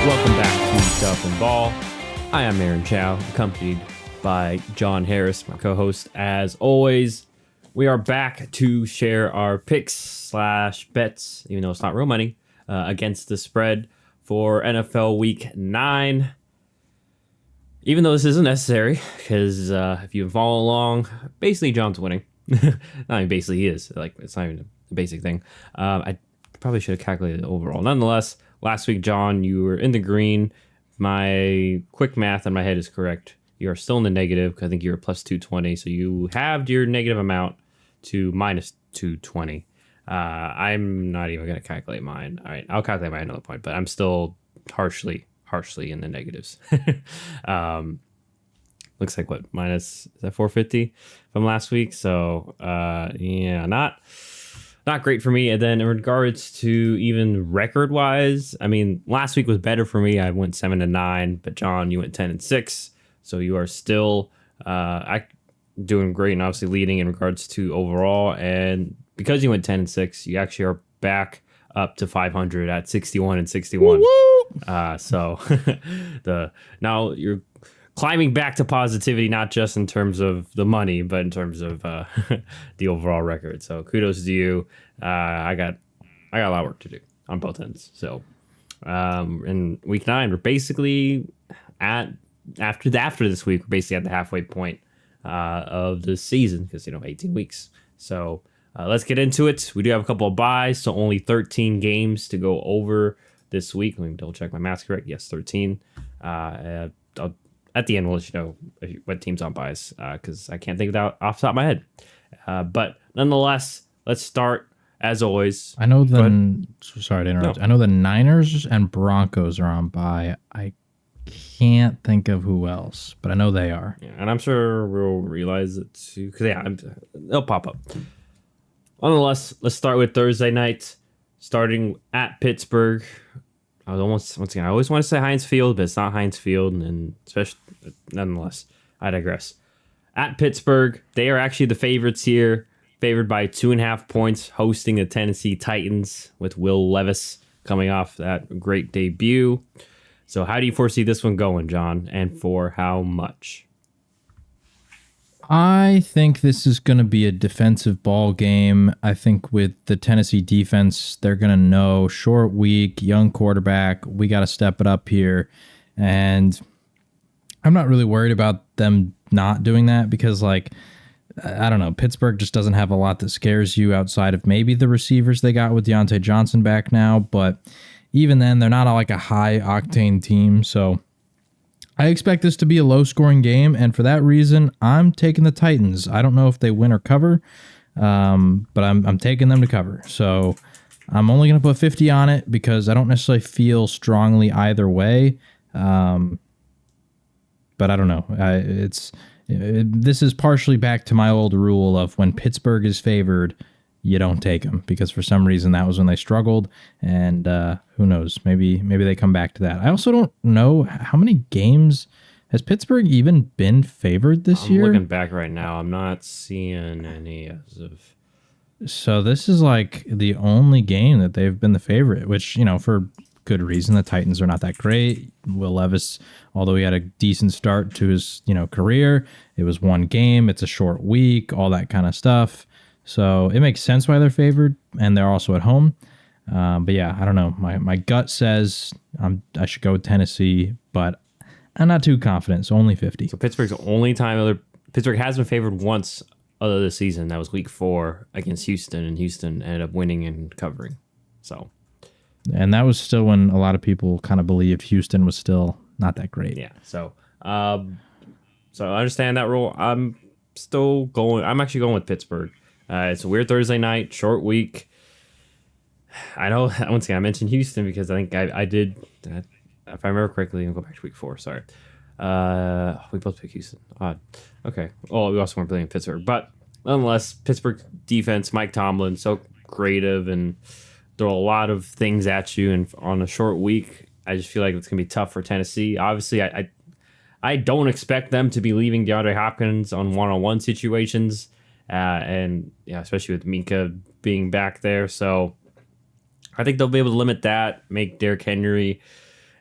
Welcome back to Stuff and Ball. I am Aaron Chow, accompanied by John Harris, my co-host. As always, we are back to share our picks / bets, even though it's not real money, against the spread for NFL Week 9. Even though this isn't necessary, because if you follow along, basically John's winning. I mean, basically he is. Like, it's not even a basic thing. I probably should have calculated it overall. Nonetheless, last week, John, you were in the green. My quick math in my head is correct. You are still in the negative, because I think you're plus 220. So you halved your negative amount to minus 220. I'm not even going to calculate mine. All right, I'll calculate mine another point, but I'm still harshly in the negatives. Looks like what, minus, is that 450 from last week? So yeah, not great for me. And then in regards to even record wise, I mean, last week was better for me. I went 7-9, but John, you went 10-6. So you are still doing great and obviously leading in regards to overall. And because you went 10-6, you actually are back up to 500 at 61-61. So now you're climbing back to positivity, not just in terms of the money, but in terms of the overall record. So kudos to you. I got a lot of work to do on both ends. So in week 9, we're basically after this week, we're basically at the halfway point of the season, because 18 weeks. So let's get into it. We do have a couple of buys, so only 13 games to go over this week. Let me double check my math's correct. Yes, 13. At the end, we'll let you know what team's on buys, because I can't think of that off the top of my head. But nonetheless, let's start, as always. I know sorry to interrupt. No. I know the Niners and Broncos are on bye. I can't think of who else, but I know they are. Yeah, and I'm sure we'll realize it too, because they'll pop up. Nonetheless, let's start with Thursday night, starting at Pittsburgh. I always want to say Heinz Field, but it's not Heinz Field, and especially nonetheless, I digress. At Pittsburgh, they are actually the favorites here, favored by 2.5 points, hosting the Tennessee Titans with Will Levis coming off that great debut. So how do you foresee this one going, John, and for how much? I think this is going to be a defensive ball game. I think with the Tennessee defense, they're going to know short week, young quarterback. We got to step it up here. And I'm not really worried about them not doing that because, I don't know, Pittsburgh just doesn't have a lot that scares you outside of maybe the receivers they got with Deontay Johnson back now. But even then, they're not like a high-octane team, so I expect this to be a low-scoring game, and for that reason, I'm taking the Titans. I don't know if they win or cover, but I'm taking them to cover. So I'm only going to put 50 on it because I don't necessarily feel strongly either way. But I don't know. This is partially back to my old rule of when Pittsburgh is favored, you don't take them, because for some reason that was when they struggled, and who knows, maybe they come back to that. I also don't know how many games has Pittsburgh even been favored this year. I'm looking back right now. I'm not seeing any as of. So this is like the only game that they've been the favorite, which, for good reason. The Titans are not that great. Will Levis, although he had a decent start to his, career, it was one game. It's a short week, all that kind of stuff. So it makes sense why they're favored, and they're also at home. But yeah, I don't know. My gut says I should go with Tennessee, but I'm not too confident. So only 50. So Pittsburgh's the only time Pittsburgh has been favored once other this season. That was week 4 against Houston, and Houston ended up winning and covering. And that was still when a lot of people kind of believed Houston was still not that great. Yeah. So I understand that rule. I'm actually going with Pittsburgh. It's a weird Thursday night, short week. I know, once again, I mentioned Houston because I think I did, if I remember correctly, I'll go back to week 4, sorry. We both picked Houston. Odd. Okay. Well, we also weren't playing Pittsburgh. But nonetheless, Pittsburgh defense, Mike Tomlin, so creative and throw a lot of things at you. And on a short week, I just feel like it's going to be tough for Tennessee. Obviously, I don't expect them to be leaving DeAndre Hopkins on one-on-one situations. And especially with Minka being back there. So I think they'll be able to limit that, make Derrick Henry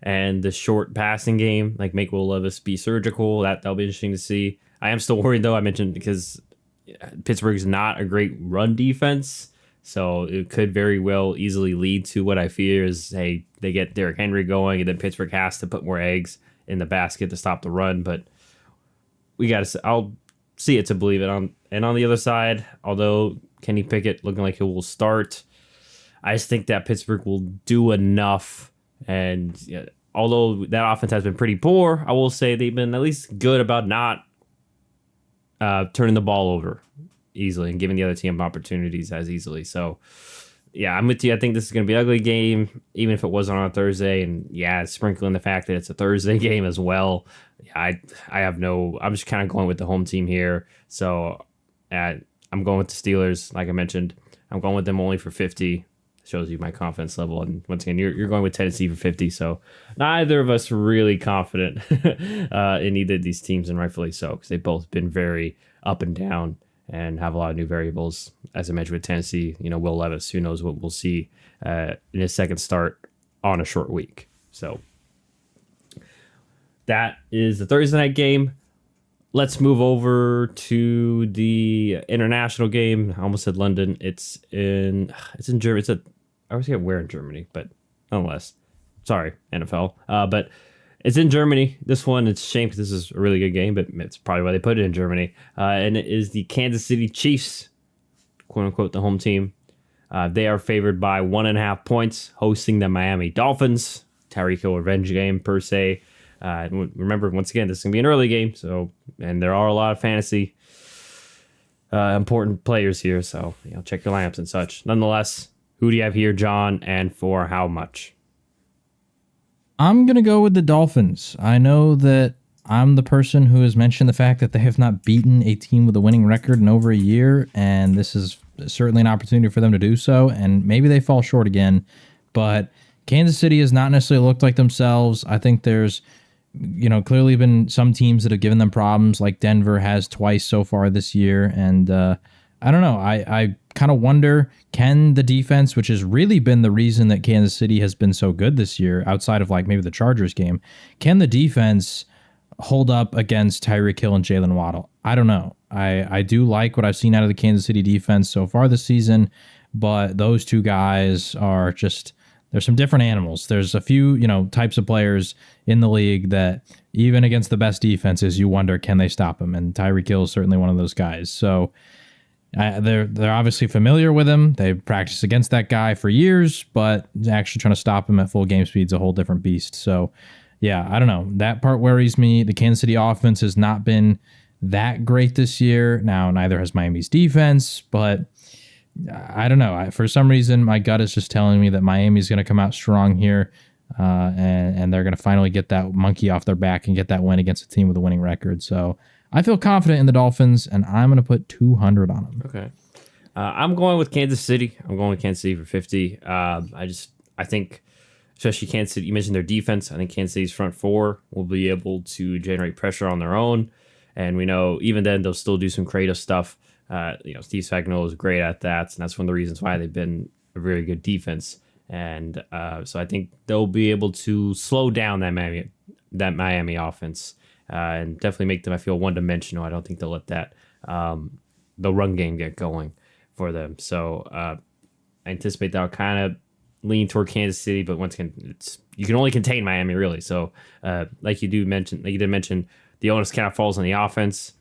and the short passing game, like make Will Levis be surgical. That'll be interesting to see. I am still worried though. I mentioned because Pittsburgh's not a great run defense, so it could very well easily lead to what I fear is, hey, they get Derrick Henry going, and then Pittsburgh has to put more eggs in the basket to stop the run. But I'll see it to believe it. And on the other side, although Kenny Pickett looking like he will start, I just think that Pittsburgh will do enough. And although that offense has been pretty poor, I will say they've been at least good about not turning the ball over easily and giving the other team opportunities as easily. So, yeah, I'm with you. I think this is going to be an ugly game, even if it wasn't on a Thursday. And, yeah, sprinkling the fact that it's a Thursday game as well. Yeah, I'm just kind of going with the home team here. So, I'm going with the Steelers, like I mentioned. I'm going with them only for 50. Shows you my confidence level. And once again, you're going with Tennessee for 50. So neither of us really confident in either of these teams, and rightfully so, because they've both been very up and down and have a lot of new variables. As I mentioned with Tennessee, Will Levis, who knows what we'll see in his second start on a short week. So that is the Thursday night game. Let's move over to the international game. I almost said London. It's in Germany. I always forget where in Germany, but nonetheless, sorry, NFL. But it's in Germany. This one, it's a shame because this is a really good game, but it's probably why they put it in Germany. And it is the Kansas City Chiefs, quote unquote, the home team. They are favored by 1.5 points, hosting the Miami Dolphins. Tyreek Hill revenge game per se. Remember, once again, this is going to be an early game, and there are a lot of fantasy important players here, so check your lineups and such. Nonetheless, who do you have here, John, and for how much? I'm going to go with the Dolphins. I know that I'm the person who has mentioned the fact that they have not beaten a team with a winning record in over a year, and this is certainly an opportunity for them to do so, and maybe they fall short again, but Kansas City has not necessarily looked like themselves. I think there's clearly been some teams that have given them problems, like Denver has twice so far this year. And I don't know. I kind of wonder, can the defense, which has really been the reason that Kansas City has been so good this year, outside of like maybe the Chargers game, can the defense hold up against Tyreek Hill and Jalen Waddle? I don't know. I do like what I've seen out of the Kansas City defense so far this season, but those two guys are just... There's some different animals. There's a few, types of players in the league that even against the best defenses, you wonder, can they stop him? And Tyreek Hill is certainly one of those guys. So they're obviously familiar with him. They practiced against that guy for years, but actually trying to stop him at full game speed is a whole different beast. So, yeah, I don't know. That part worries me. The Kansas City offense has not been that great this year. Now, neither has Miami's defense, but... I don't know. For some reason, my gut is just telling me that Miami's going to come out strong here, and they're going to finally get that monkey off their back and get that win against a team with a winning record. So I feel confident in the Dolphins, and I'm going to put 200 on them. Okay. I'm going with Kansas City. I'm going with Kansas City for 50. I think, especially Kansas City, you mentioned their defense. I think Kansas City's front four will be able to generate pressure on their own. And we know even then they'll still do some creative stuff. Steve Spagnuolo is great at that, and that's one of the reasons why they've been a very good defense. And so I think they'll be able to slow down that Miami offense and definitely make them, I feel, one-dimensional. I don't think they'll let that the run game get going for them. So I anticipate that'll kind of lean toward Kansas City, but once again, you can only contain Miami really. So like you did mention, the onus kind of falls on the offense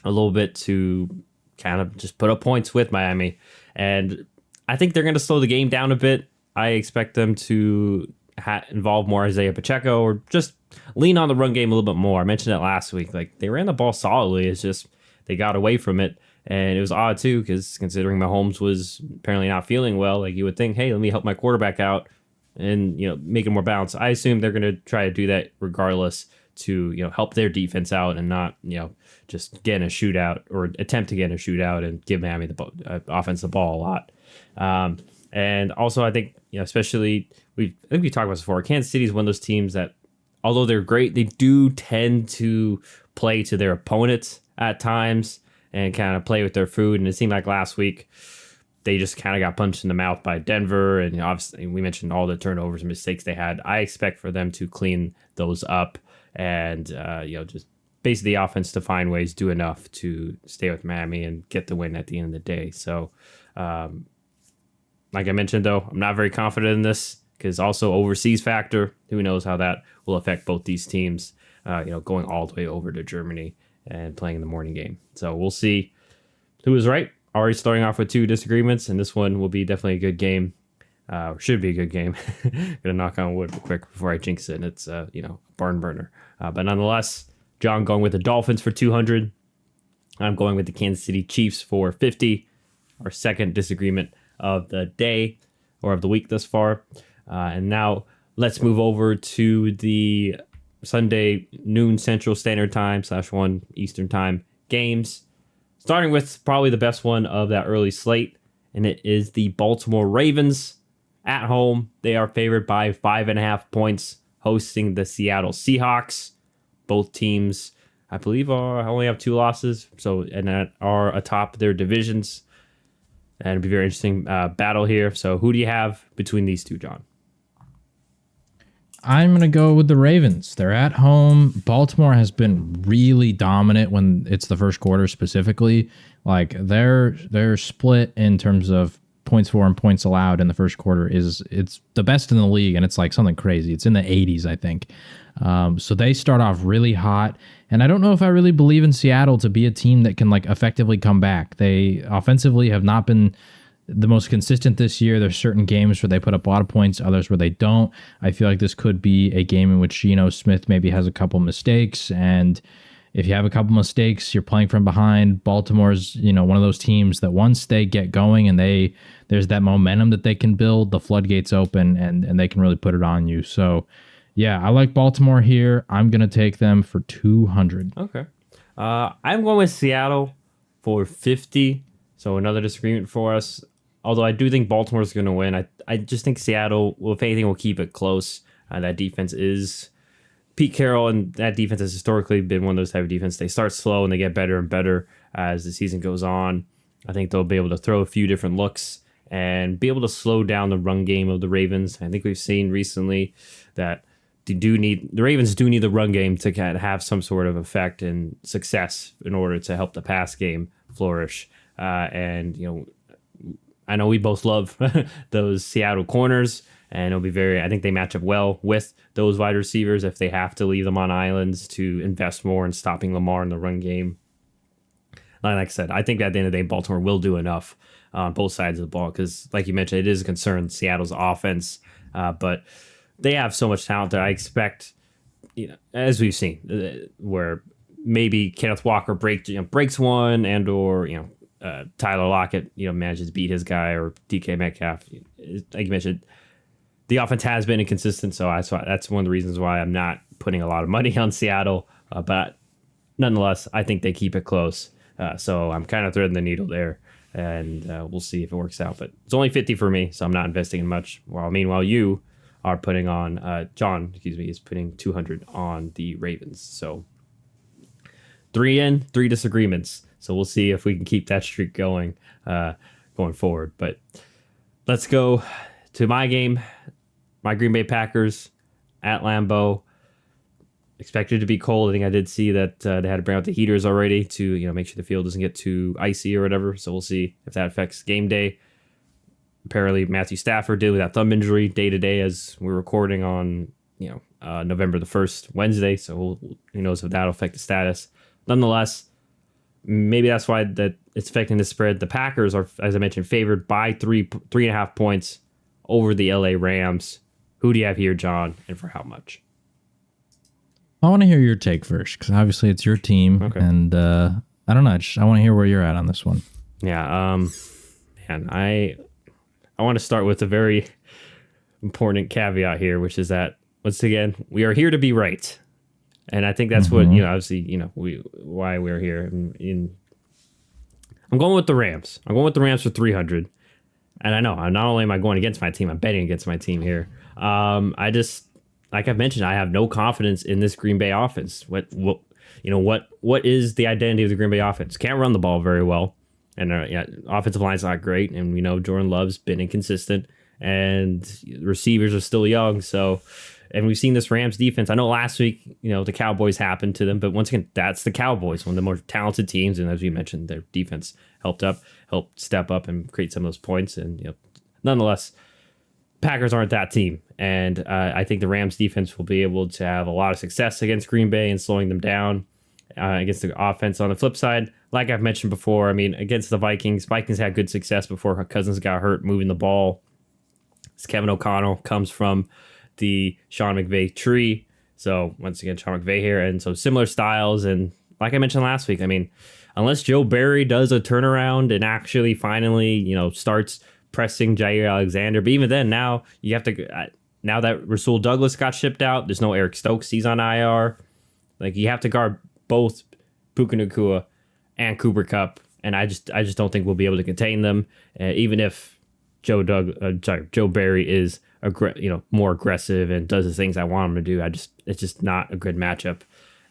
a little bit to kind of just put up points with Miami. And I think they're going to slow the game down a bit. I expect them to involve more Isaiah Pacheco or just lean on the run game a little bit more. I mentioned it last week. Like, they ran the ball solidly. It's just they got away from it. And it was odd, too, because considering Mahomes was apparently not feeling well, like you would think, hey, let me help my quarterback out and, make it more balanced. I assume they're going to try to do that regardless to, help their defense out and not, just get in a shootout or attempt to get in a shootout and give Miami the offense the ball a lot. And also, I think, especially, I think we talked about this before, Kansas City is one of those teams that, although they're great, they do tend to play to their opponents at times and kind of play with their food. And it seemed like last week they just kind of got punched in the mouth by Denver. And obviously, we mentioned all the turnovers and mistakes they had. I expect for them to clean those up and, just basically the offense to find ways, do enough to stay with Miami and get the win at the end of the day. So, like I mentioned, though, I'm not very confident in this because also overseas factor. Who knows how that will affect both these teams, going all the way over to Germany and playing in the morning game. So we'll see who was right. Already starting off with 2 disagreements, and this one will be definitely a good game. Should be a good game. Gonna knock on wood real quick before I jinx it. And it's a barn burner. But nonetheless, John going with the Dolphins for 200. I'm going with the Kansas City Chiefs for 50. Our second disagreement of the day or of the week thus far. And now let's move over to the Sunday noon Central Standard Time /1 Eastern Time games. Starting with probably the best one of that early slate, and it is the Baltimore Ravens at home. They are favored by 5.5 points, hosting the Seattle Seahawks. Both teams, I believe, only have 2 losses, and are atop their divisions. And it'll be a very interesting battle here. So who do you have between these two, John? I'm going to go with the Ravens. They're at home. Baltimore has been really dominant when it's the first quarter specifically. Like their split in terms of points for and points allowed in the first quarter it's the best in the league, and it's like something crazy. It's in the 80s, I think. So they start off really hot, and I don't know if I really believe in Seattle to be a team that can like effectively come back. They offensively have not been the most consistent this year. There's certain games where they put up a lot of points, others where they don't. I feel like this could be a game in which Geno Smith maybe has a couple mistakes, and if you have a couple mistakes, you're playing from behind. Baltimore's, one of those teams that once they get going and there's that momentum that they can build, the floodgates open and they can really put it on you. So, yeah, I like Baltimore here. I'm going to take them for 200. Okay. I'm going with Seattle for 50. So another disagreement for us. Although I do think Baltimore's going to win. I just think Seattle, if anything, will keep it close. That defense is Pete Carroll, and that defense has historically been one of those type of defense. They start slow and they get better and better as the season goes on. I think they'll be able to throw a few different looks and be able to slow down the run game of the Ravens. I think we've seen recently that the Ravens do need the run game to kind of have some sort of effect and success in order to help the pass game flourish. I know we both love those Seattle corners, and I think they match up well with those wide receivers if they have to leave them on islands to invest more in stopping Lamar in the run game. Like I said, I think at the end of the day, Baltimore will do enough on both sides of the ball because, like you mentioned, it is a concern, Seattle's offense, but they have so much talent that I expect, as we've seen, where maybe Kenneth Walker breaks one or Tyler Lockett, manages to beat his guy, or DK Metcalf. Like you mentioned, the offense has been inconsistent, so that's one of the reasons why I'm not putting a lot of money on Seattle. But nonetheless, I think they keep it close. So I'm kind of threading the needle there, and we'll see if it works out. But it's only 50 for me, so I'm not investing in much. Meanwhile, you are putting on, John, is putting 200 on the Ravens. So 3 disagreements. So we'll see if we can keep that streak going forward. But let's go to my game. My Green Bay Packers at Lambeau. Expected to be cold. I think I did see that they had to bring out the heaters already to make sure the field doesn't get too icy or whatever. So we'll see if that affects game day. Apparently Matthew Stafford did with that thumb injury day to day as we're recording on November the 1st, Wednesday. So who knows if that'll affect the status. Nonetheless, maybe that's why that it's affecting the spread. The Packers are, as I mentioned, favored by 3.5 points over the LA Rams. Who do you have here, John, and for how much? I want to hear your take first, because obviously it's your team, okay. And I don't know. I want to hear where you're at on this one. Yeah, man, I want to start with a very important caveat here, which is that once again we are here to be right, and I think that's what obviously why we're here. I'm going with the Rams. I'm going with the Rams for 300, and I know not only am I going against my team, I'm betting against my team here. I just. Like I've mentioned, I have no confidence in this Green Bay offense. What is the identity of the Green Bay offense? Can't run the ball very well. And yeah, offensive line's not great, and we know Jordan Love's been inconsistent, and receivers are still young. So, and we've seen this Rams defense. I know last week, the Cowboys happened to them, but once again, that's the Cowboys, one of the more talented teams. And as we mentioned, their defense helped step up and create some of those points. And nonetheless, Packers aren't that team, and I think the Rams defense will be able to have a lot of success against Green Bay and slowing them down against the offense. On the flip side, like I've mentioned before, I mean, against the Vikings had good success before Cousins got hurt moving the ball. Kevin O'Connell comes from the Sean McVay tree. So once again, Sean McVay here. And so similar styles. And like I mentioned last week, I mean, unless Joe Barry does a turnaround and actually finally, starts pressing Jair Alexander. But even then, now you have to, now that Rasul Douglas got shipped out, there's no Eric Stokes. He's on IR. Like, you have to guard both Puka Nacua and Cooper Kupp. And I just don't think we'll be able to contain them. Even if Joe Barry is more aggressive and does the things I want him to do. It's just not a good matchup.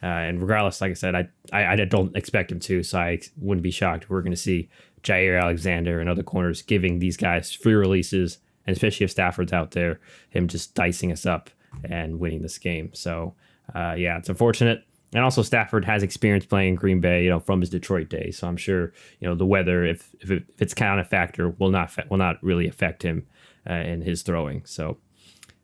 And regardless, like I said, I don't expect him to, so I wouldn't be shocked if we're going to see Jair Alexander and other corners giving these guys free releases, and especially if Stafford's out there, him just dicing us up and winning this game. So, yeah, it's unfortunate. And also Stafford has experience playing in Green Bay, from his Detroit days. So I'm sure, the weather, if it's kind of a factor, will not really affect him in his throwing. So,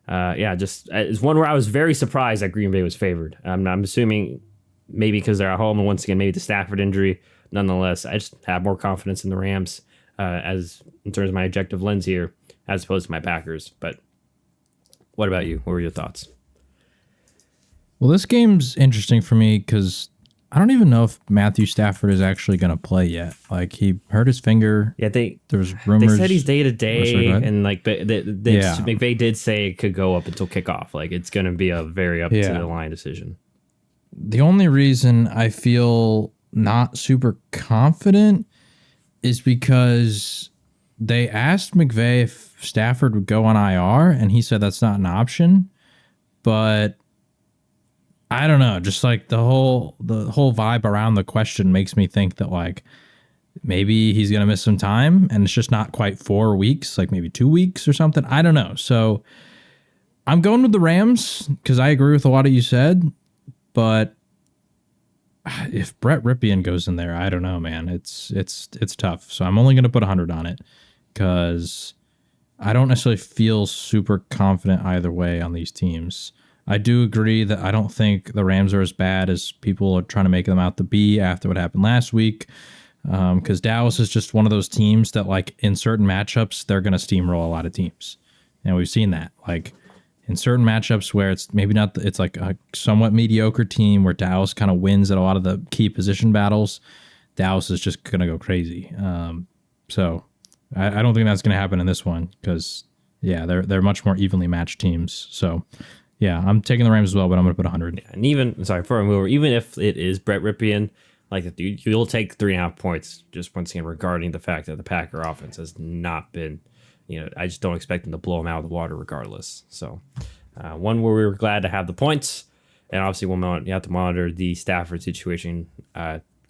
yeah, just it's one where I was very surprised that Green Bay was favored. I'm assuming maybe because they're at home, and once again, maybe the Stafford injury. Nonetheless, I just have more confidence in the Rams as in terms of my objective lens here, as opposed to my Packers. But what about you? What were your thoughts? Well, this game's interesting for me because I don't even know if Matthew Stafford is actually going to play yet. Like, he hurt his finger. Yeah, there's rumors. They said he's day to day, and like Yeah. McVay did say it could go up until kickoff. Like, it's going to be a very up to the line decision. The only reason I feel not super confident is because they asked McVay if Stafford would go on IR, and he said that's not an option. But I don't know, just like the whole vibe around the question makes me think that like maybe he's gonna miss some time, and it's just not quite 4 weeks, like maybe 2 weeks or something. I don't know. So I'm going with the Rams because I agree with a lot of you said, but if Brett Ripien goes in there, I don't know, man. It's tough. So I'm only gonna put 100 on it because I don't necessarily feel super confident either way on these teams. I do agree that I don't think the Rams are as bad as people are trying to make them out to be after what happened last week. Because Dallas is just one of those teams that, like, in certain matchups, they're going to steamroll a lot of teams. And we've seen that. Like, in certain matchups where it's maybe not, it's like a somewhat mediocre team where Dallas kind of wins at a lot of the key position battles, Dallas is just going to go crazy. So I don't think that's going to happen in this one because, yeah, they're much more evenly matched teams. So, yeah, I'm taking the Rams as well, but I'm going to put 100. Yeah, and before I move over, even if it is Brett Ripien, like, you'll take 3.5 points just once again regarding the fact that the Packer offense has not been, I just don't expect them to blow them out of the water regardless. So, one where we were glad to have the points, and obviously you have to monitor the Stafford situation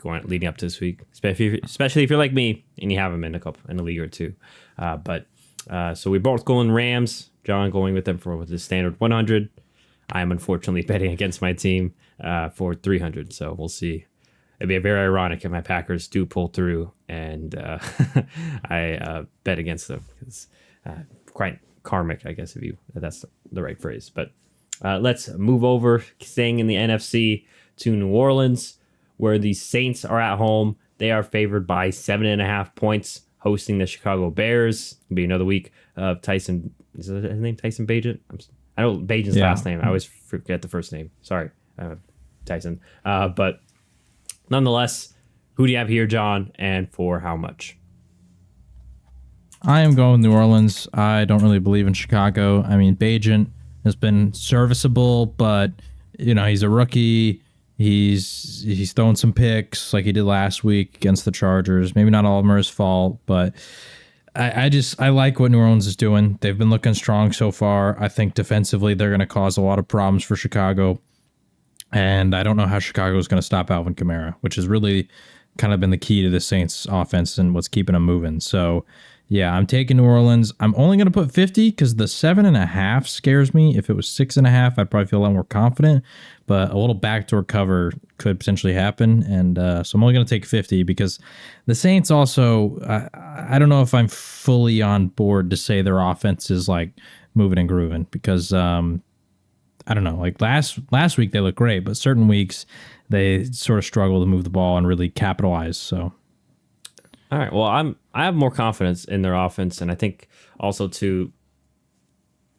leading up to this week, especially if you're like me and you have them in a league or two. So we're both going Rams. John going with them with the standard 100. I am unfortunately betting against my team for 300. So we'll see. It'd be very ironic if my Packers do pull through and I bet against them. It's quite karmic, I guess, if that's the right phrase. But let's move over, staying in the NFC, to New Orleans, where the Saints are at home. They are favored by 7.5 points, hosting the Chicago Bears. It'll be another week of Tyson. Is his name Tyson Bagent? I know Bagent's last name. I always forget the first name. Sorry, Tyson. But nonetheless, who do you have here, John, and for how much? I am going New Orleans. I don't really believe in Chicago. I mean, Bagent has been serviceable, but he's a rookie. He's throwing some picks like he did last week against the Chargers. Maybe not all of them are his fault, but I like what New Orleans is doing. They've been looking strong so far. I think defensively they're going to cause a lot of problems for Chicago. And I don't know how Chicago is going to stop Alvin Kamara, which is really kind of been the key to the Saints offense and what's keeping them moving. So yeah, I'm taking New Orleans. I'm only going to put 50 because the 7.5 scares me. If it was 6.5, I'd probably feel a lot more confident, but a little backdoor cover could potentially happen. And so I'm only going to take 50 because the Saints also, I don't know if I'm fully on board to say their offense is like moving and grooving because I don't know, like last week they looked great, but certain weeks they sort of struggle to move the ball and really capitalize. So. All right. Well, I have more confidence in their offense, and I think also too.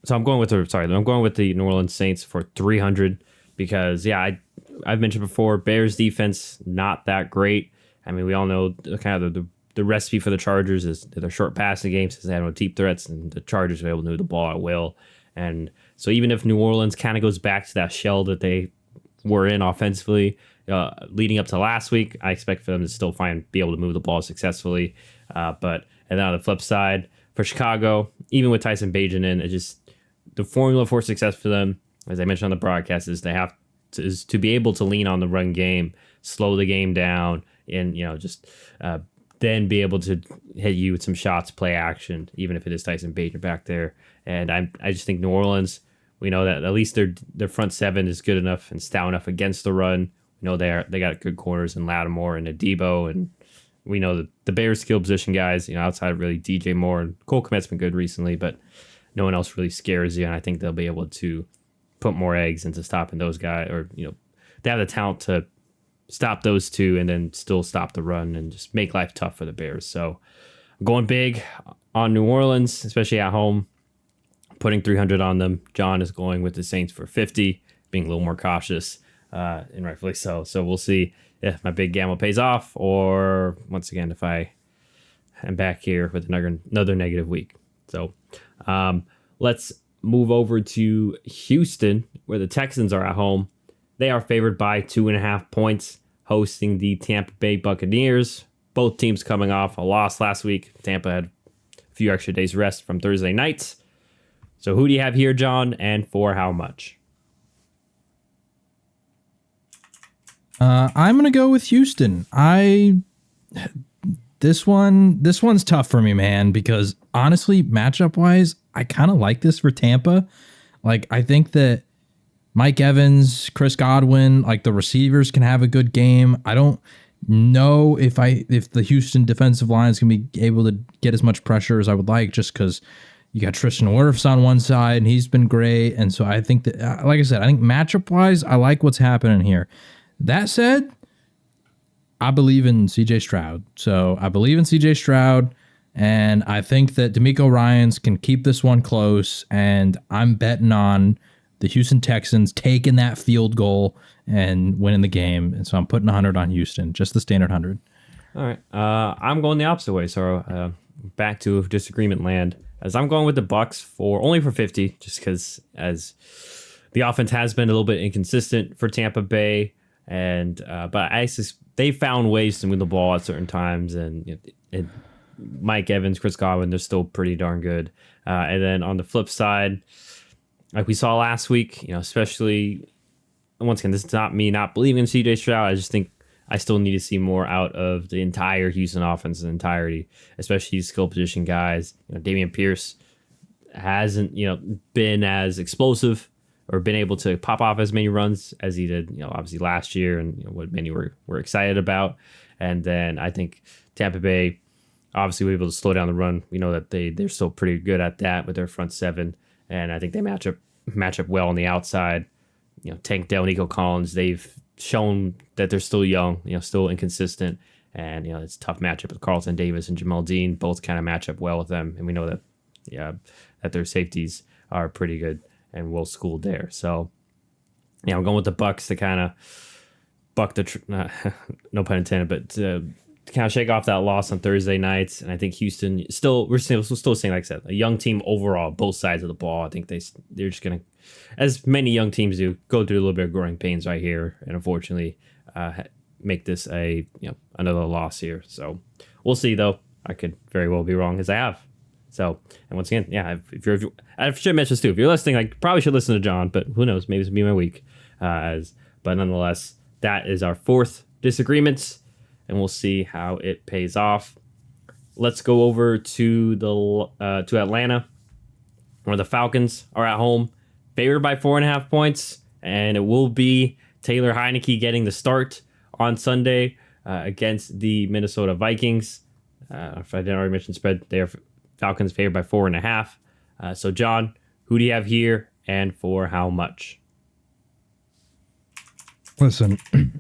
So I'm going with the New Orleans Saints for 300 because I've mentioned before Bears defense not that great. I mean, we all know the recipe for the Chargers is they're short passing games because they have no deep threats, and the Chargers are able to move the ball at will. And so even if New Orleans kind of goes back to that shell that they were in offensively. Leading up to last week, I expect for them to still be able to move the ball successfully. And then on the flip side, for Chicago, even with Tyson Bagent in, it's just the formula for success for them, as I mentioned on the broadcast, is they have to be able to lean on the run game, slow the game down, and just then be able to hit you with some shots, play action, even if it is Tyson Bagent back there. And I just think New Orleans, we know that at least their front seven is good enough and stout enough against the run. They got good corners in Lattimore and Adebo, and we know that the Bears skill position guys, outside of really DJ Moore and Cole Kmet's been good recently, but no one else really scares you, and I think they'll be able to put more eggs into stopping those guys, or they have the talent to stop those two and then still stop the run and just make life tough for the Bears. So I'm going big on New Orleans, especially at home, putting 300 on them. John is going with the Saints for 50, being a little more cautious. And rightfully so. So we'll see if my big gamble pays off, or once again, if I am back here with another negative week. So let's move over to Houston, where the Texans are at home. They are favored by 2.5 points, hosting the Tampa Bay Buccaneers. Both teams coming off a loss last week. Tampa had a few extra days rest from Thursday nights. So who do you have here, John, and for how much? I'm gonna go with Houston. This one's tough for me, man, because honestly, matchup wise, I kind of like this for Tampa. Like, I think that Mike Evans, Chris Godwin, like the receivers can have a good game. I don't know if the Houston defensive line is gonna be able to get as much pressure as I would like, just because you got Tristan Wirfs on one side and he's been great. And so I think that, like I said, I think matchup wise, I like what's happening here. That said, I believe in CJ Stroud. So I believe in CJ Stroud, and I think that DeMeco Ryans can keep this one close, and I'm betting on the Houston Texans taking that field goal and winning the game. And so I'm putting 100 on Houston, just the standard 100. All right. I'm going the opposite way. So back to disagreement land, as I'm going with the Bucs only for 50, just because as the offense has been a little bit inconsistent for Tampa Bay. And but they found ways to move the ball at certain times, and Mike Evans, Chris Godwin, they're still pretty darn good. And then on the flip side, like we saw last week, especially once again, this is not me not believing in CJ Stroud. I just think I still need to see more out of the entire Houston offense in entirety, especially these skill position guys. Dameon Pierce hasn't been as explosive or been able to pop off as many runs as he did, obviously last year, and what many were excited about. And then I think Tampa Bay obviously were able to slow down the run. We know that they're still pretty good at that with their front seven, and I think they match up well on the outside. Tank Dell, Nico Collins, they've shown that they're still young, still inconsistent, and it's a tough matchup with Carlton Davis and Jamal Dean. Both kind of match up well with them, and we know that their safeties are pretty good and well schooled there. So, I'm going with the Bucs to kind of buck no pun intended, but to kind of shake off that loss on Thursday nights. And I think Houston we're still saying, like I said, a young team overall, both sides of the ball. I think they're just going to, as many young teams do, go through a little bit of growing pains right here, and unfortunately make this another loss here. So we'll see, though. I could very well be wrong, as I have. So, and once again, I should mention this too. If you're listening, I probably should listen to John, but who knows? Maybe this will be my week. But nonetheless, that is our fourth disagreements. and we'll see how it pays off. Let's go over to to Atlanta, where the Falcons are at home, favored by 4.5 points, and it will be Taylor Heineke getting the start on Sunday against the Minnesota Vikings. If I didn't already mention spread, they are Falcons favored by 4.5. So, John, who do you have here, and for how much? Listen,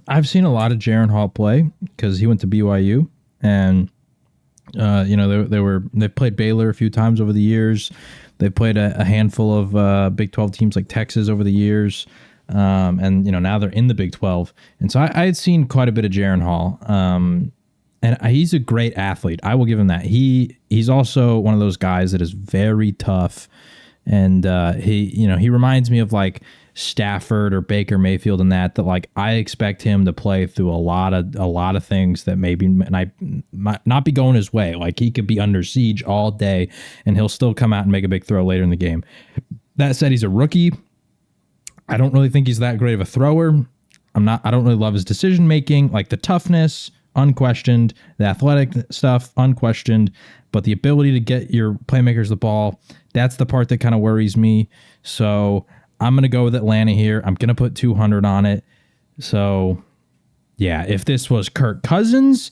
I've seen a lot of Jaron Hall play because he went to BYU, and they played Baylor a few times over the years. They played a handful of Big 12 teams like Texas over the years, and now they're in the Big 12. And so I had seen quite a bit of Jaron Hall, and he's a great athlete. I will give him that. He's also one of those guys that is very tough, and he reminds me of like Stafford or Baker Mayfield and that like I expect him to play through a lot of things that maybe might not be going his way. Like he could be under siege all day and he'll still come out and make a big throw later in the game. That said, he's a rookie. I don't really think he's that great of a thrower. I don't really love his decision making, like the toughness, unquestioned, the athletic stuff, unquestioned, but the ability to get your playmakers the ball, that's the part that kind of worries me. So I'm going to go with Atlanta here. I'm going to put 200 on it. So, yeah, if this was Kirk Cousins,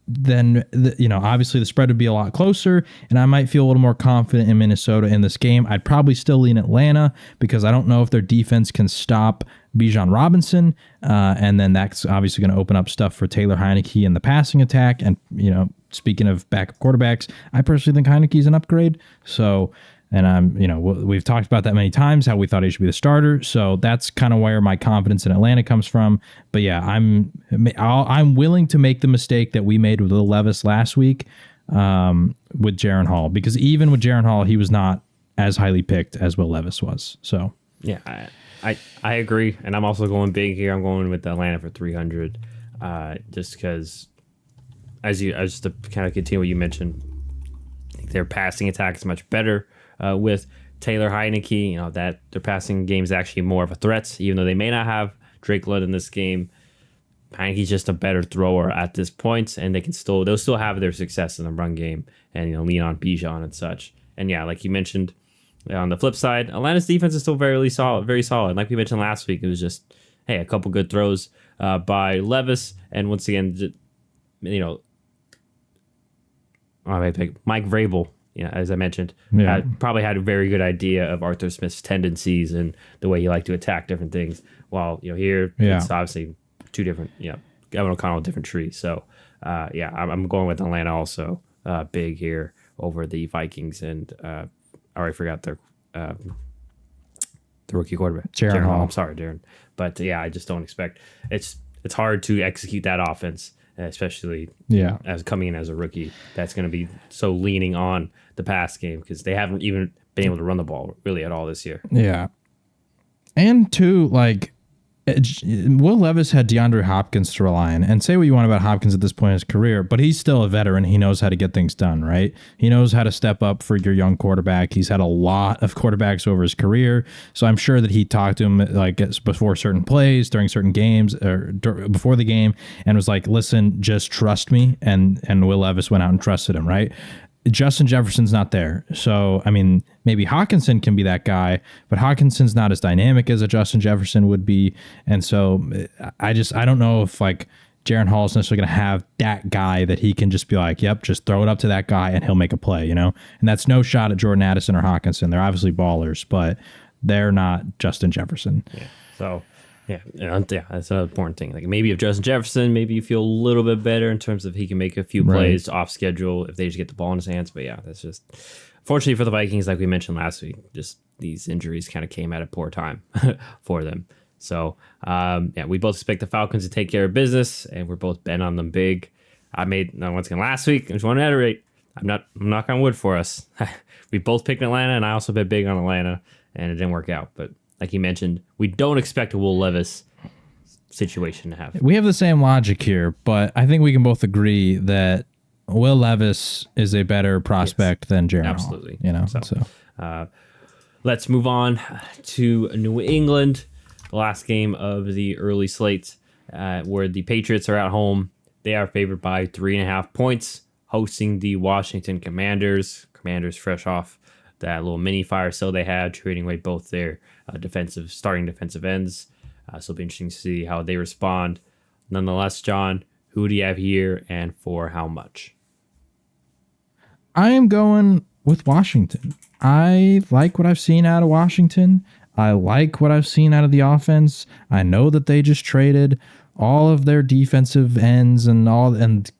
then, obviously the spread would be a lot closer, and I might feel a little more confident in Minnesota in this game. I'd probably still lean Atlanta because I don't know if their defense can stop Bijan Robinson, and then that's obviously going to open up stuff for Taylor Heineke in the passing attack. And, speaking of backup quarterbacks, I personally think Heineke's an upgrade. So... And we've talked about that many times, how we thought he should be the starter. So that's kind of where my confidence in Atlanta comes from. But yeah, I'm willing to make the mistake that we made with Will Levis last week with Jaron Hall, because even with Jaron Hall, he was not as highly picked as Will Levis was. So yeah, I agree, and I'm also going big here. I'm going with Atlanta for 300, just because as to kind of continue what you mentioned, I think their passing attack is much better. With Taylor Heineke, that their passing game is actually more of a threat, even though they may not have Drake London in this game. Heineke's just a better thrower at this point, and they'll still have their success in the run game and lean on Bijan and such. And yeah, like you mentioned, on the flip side, Atlanta's defense is still very solid, very solid. Like we mentioned last week, it was just a couple good throws by Levis, and once again, Mike Vrabel. As I mentioned, probably had a very good idea of Arthur Smith's tendencies and the way he liked to attack different things. While here, it's obviously two different, Gavin O'Connell, different trees. So, I'm going with Atlanta also big here over the Vikings, and I already forgot the rookie quarterback, Jaron Hall. I'm sorry, Darren, but I just don't expect it's hard to execute that offense. Especially as coming in as a rookie, that's going to be so leaning on the pass game because they haven't even been able to run the ball really at all this year. Yeah. And two, Will Levis had DeAndre Hopkins to rely on. And say what you want about Hopkins at this point in his career, but he's still a veteran. He knows how to get things done, right? He knows how to step up for your young quarterback. He's had a lot of quarterbacks over his career. So I'm sure that he talked to him before certain plays, during certain games, or before the game, and was like, listen, just trust me. And Will Levis went out and trusted him, right? Justin Jefferson's not there. So, maybe Hawkinson can be that guy, but Hawkinson's not as dynamic as a Justin Jefferson would be. And so I don't know if Jaron Hall is necessarily going to have that guy that he can just be like, yep, just throw it up to that guy and he'll make a play, And that's no shot at Jordan Addison or Hawkinson. They're obviously ballers, but they're not Justin Jefferson. Yeah. So, that's an important thing. Like maybe if Justin Jefferson, maybe you feel a little bit better in terms of he can make a few plays off schedule if they just get the ball in his hands. But that's just fortunately for the Vikings, like we mentioned last week, just these injuries kind of came at a poor time for them. So we both expect the Falcons to take care of business, and we're both bent on them big. Once again last week, I just want to reiterate, I'm knocking on wood for us. We both picked Atlanta, and I also bet big on Atlanta, and it didn't work out. But like you mentioned, we don't expect a Will Levis situation to happen. We have the same logic here, but I think we can both agree that Will Levis is a better prospect than Jaron Hall. Absolutely. So. Let's move on to New England, the last game of the early slate, where the Patriots are at home. They are favored by 3.5 points, hosting the Washington Commanders. Commanders fresh off that little mini fire sale they had, trading away both their starting defensive ends. So it'll be interesting to see how they respond. Nonetheless, John, who do you have here and for how much? I am going with Washington. I like what I've seen out of Washington. I like what I've seen out of the offense. I know that they just traded all of their defensive ends and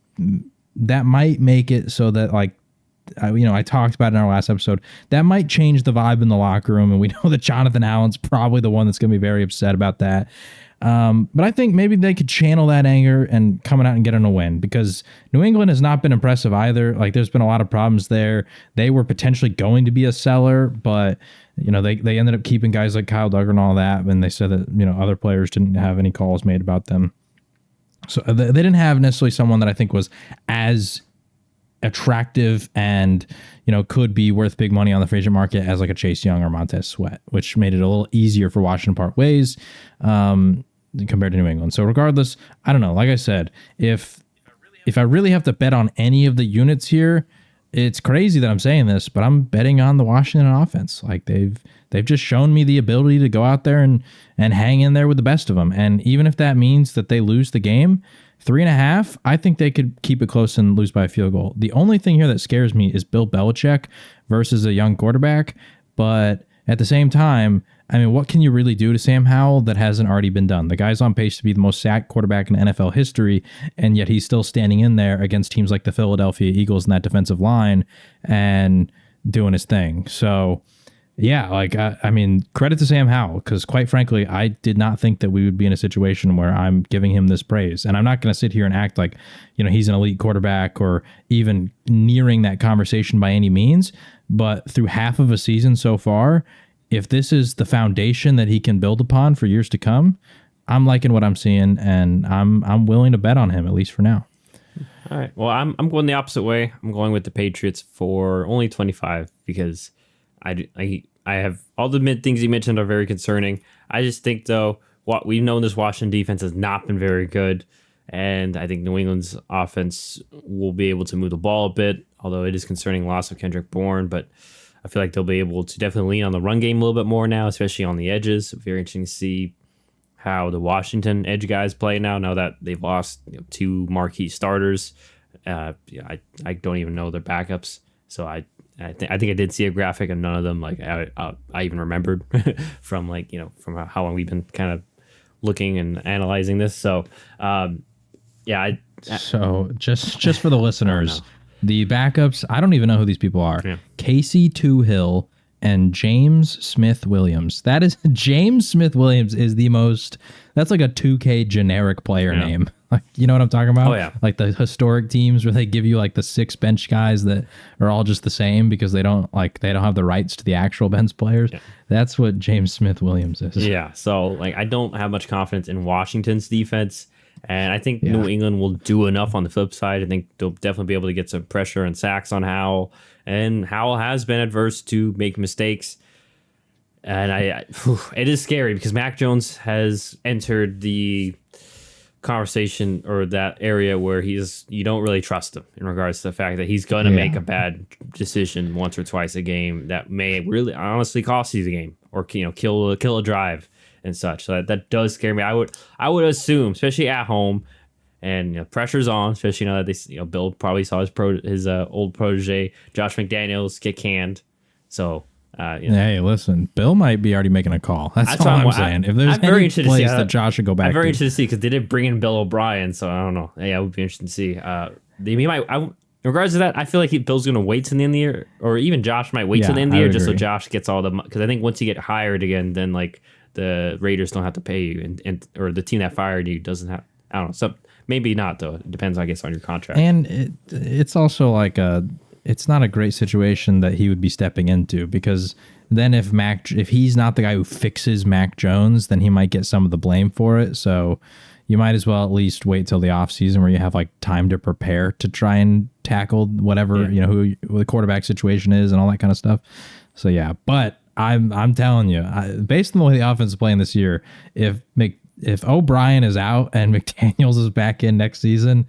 that might make it so that, like, I talked about it in our last episode, that might change the vibe in the locker room, and we know that Jonathan Allen's probably the one that's going to be very upset about that. But I think maybe they could channel that anger and coming out and getting a win, because New England has not been impressive either. Like, there's been a lot of problems there. They were potentially going to be a seller, but they ended up keeping guys like Kyle Duggar and all that, and they said that other players didn't have any calls made about them. So they didn't have necessarily someone that I think was as attractive and could be worth big money on the free agent market as like a Chase Young or Montez Sweat, which made it a little easier for Washington to part ways compared to New England. So regardless, I don't know. Like I said, if I really have to bet on any of the units here, it's crazy that I'm saying this, but I'm betting on the Washington offense. Like they've just shown me the ability to go out there and hang in there with the best of them. And even if that means that they lose the game, 3.5, I think they could keep it close and lose by a field goal. The only thing here that scares me is Bill Belichick versus a young quarterback. But at the same time, I mean, what can you really do to Sam Howell that hasn't already been done? The guy's on pace to be the most sacked quarterback in NFL history, and yet he's still standing in there against teams like the Philadelphia Eagles in that defensive line and doing his thing. So, yeah, I mean, credit to Sam Howell, because quite frankly, I did not think that we would be in a situation where I'm giving him this praise. And I'm not going to sit here and act like, he's an elite quarterback or even nearing that conversation by any means. But through half of a season so far, if this is the foundation that he can build upon for years to come, I'm liking what I'm seeing, and I'm willing to bet on him, at least for now. All right. Well, I'm going the opposite way. I'm going with the Patriots for only 25 because I have all the things you mentioned are very concerning. I just think, though, what we've known, this Washington defense has not been very good, and I think New England's offense will be able to move the ball a bit, although it is concerning loss of Kendrick Bourne, but I feel like they'll be able to definitely lean on the run game a little bit more now, especially on the edges. Very interesting to see how the Washington edge guys play now that they've lost two marquee starters. I don't even know their backups, so I think I did see a graphic, and none of them I even remembered from from how long we've been kind of looking and analyzing this. So so just for the listeners, the backups, I don't even know who these people are. Yeah. Casey Toohill and James Smith Williams. That is James Smith Williams is that's like a 2K generic player name. Like, you know what I'm talking about? Oh, yeah. Like the historic teams where they give you like the 6 bench guys that are all just the same because they don't have the rights to the actual bench players. Yeah. That's what James Smith Williams is. Yeah. So I don't have much confidence in Washington's defense. And I think New England will do enough on the flip side. I think they'll definitely be able to get some pressure and sacks on Howell. And Howell has been adverse to make mistakes. And it is scary because Mac Jones has entered the conversation or that area where you don't really trust him in regards to the fact that he's going to make a bad decision once or twice a game that may really honestly cost you the game or kill a drive and such. So that does scare me. I would assume, especially at home, and pressure's on, especially now that Bill probably saw his old protege Josh McDaniels get canned. So hey, listen, Bill might be already making a call. That's all I'm saying. If there's any place that Josh should go back, I'm very to. interested to see because they did bring in Bill O'Brien, so I don't know. Yeah, it would be interesting to see. In regards to that, I feel like Bill's going to wait till the end of the year, or even Josh might wait till the end of the year just so Josh gets all the. Because I think once you get hired again, then the Raiders don't have to pay you, and or the team that fired you doesn't have. I don't know. So maybe not though. It depends, I guess, on your contract. And it's also it's not a great situation that he would be stepping into, because then if he's not the guy who fixes Mac Jones, then he might get some of the blame for it. So you might as well at least wait till the offseason where you have time to prepare to try and tackle whatever, who the quarterback situation is and all that kind of stuff. So yeah, but I'm telling you, based on the way the offense is playing this year, if if O'Brien is out and McDaniels is back in next season,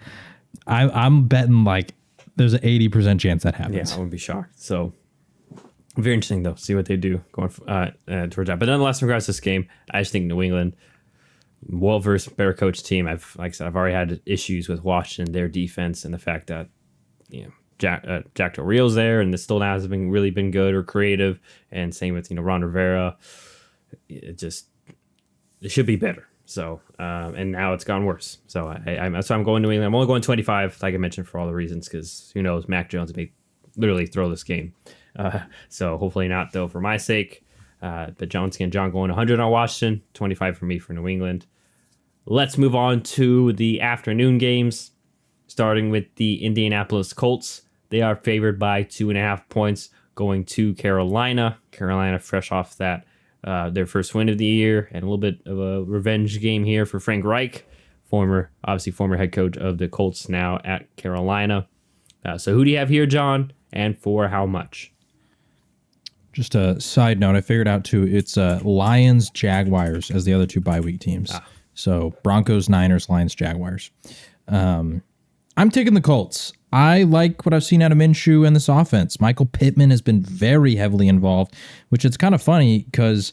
I'm betting like there's an 80% chance that happens. Yeah, I wouldn't be shocked. So very interesting though. See what they do going towards that. But nonetheless, in regards to this game, I just think New England, well versed, better coached team. Like I said, I've already had issues with Washington, their defense, and the fact that Jack Del Rio's there, and this still hasn't really been good or creative. And same with Ron Rivera. It should be better. So and now it's gone worse. So that's why I'm going New England. I'm only going 25, like I mentioned, for all the reasons, because who knows, Mac Jones may literally throw this game. So hopefully not, though, for my sake. But John going 100 on Washington, 25 for me for New England. Let's move on to the afternoon games, starting with the Indianapolis Colts. They are favored by 2.5 points going to Carolina. Carolina fresh off that their first win of the year, and a little bit of a revenge game here for Frank Reich, former head coach of the Colts, now at Carolina. So who do you have here, John, and for how much? Just a side note, I figured out too, it's Lions, Jaguars as the other two bye week teams. So Broncos, Niners, Lions, Jaguars. I'm taking the Colts. I like what I've seen out of Minshew in this offense. Michael Pittman has been very heavily involved, which it's kind of funny because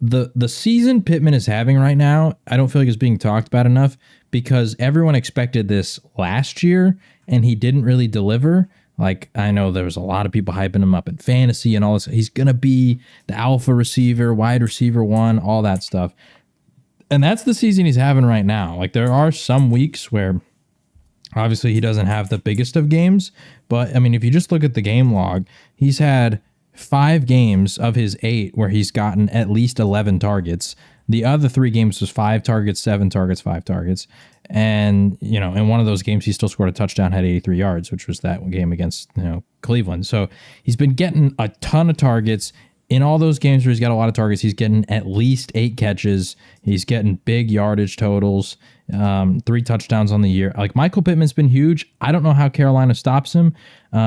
the season Pittman is having right now, I don't feel like it's being talked about enough, because everyone expected this last year and he didn't really deliver. Like, I know there was a lot of people hyping him up in fantasy and all this. He's going to be the alpha receiver, wide receiver one, all that stuff. And that's the season he's having right now. Like, there are some weeks where obviously he doesn't have the biggest of games. But, I mean, if you just look at the game log, he's had 5 games of his 8 where he's gotten at least 11 targets. The other 3 games was 5 targets, 7 targets, 5 targets. And, in one of those games, he still scored a touchdown, had 83 yards, which was that game against, Cleveland. So he's been getting a ton of targets. In all those games where he's got a lot of targets, he's getting at least 8 catches. He's getting big yardage totals, 3 touchdowns on the year. Like, Michael Pittman's been huge. I don't know how Carolina stops him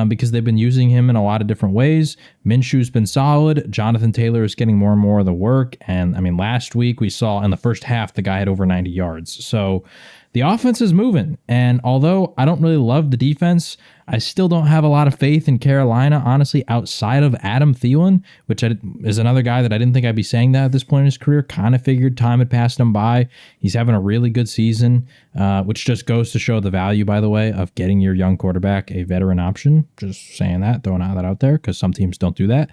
because they've been using him in a lot of different ways. Minshew's been solid. Jonathan Taylor is getting more and more of the work. And, I mean, last week we saw in the first half the guy had over 90 yards. So the offense is moving, and although I don't really love the defense, I still don't have a lot of faith in Carolina, honestly, outside of Adam Thielen, which is another guy that I didn't think I'd be saying that at this point in his career. Kind of figured time had passed him by. He's having a really good season, which just goes to show the value, by the way, of getting your young quarterback a veteran option. Just saying that, throwing that out there, because some teams don't do that.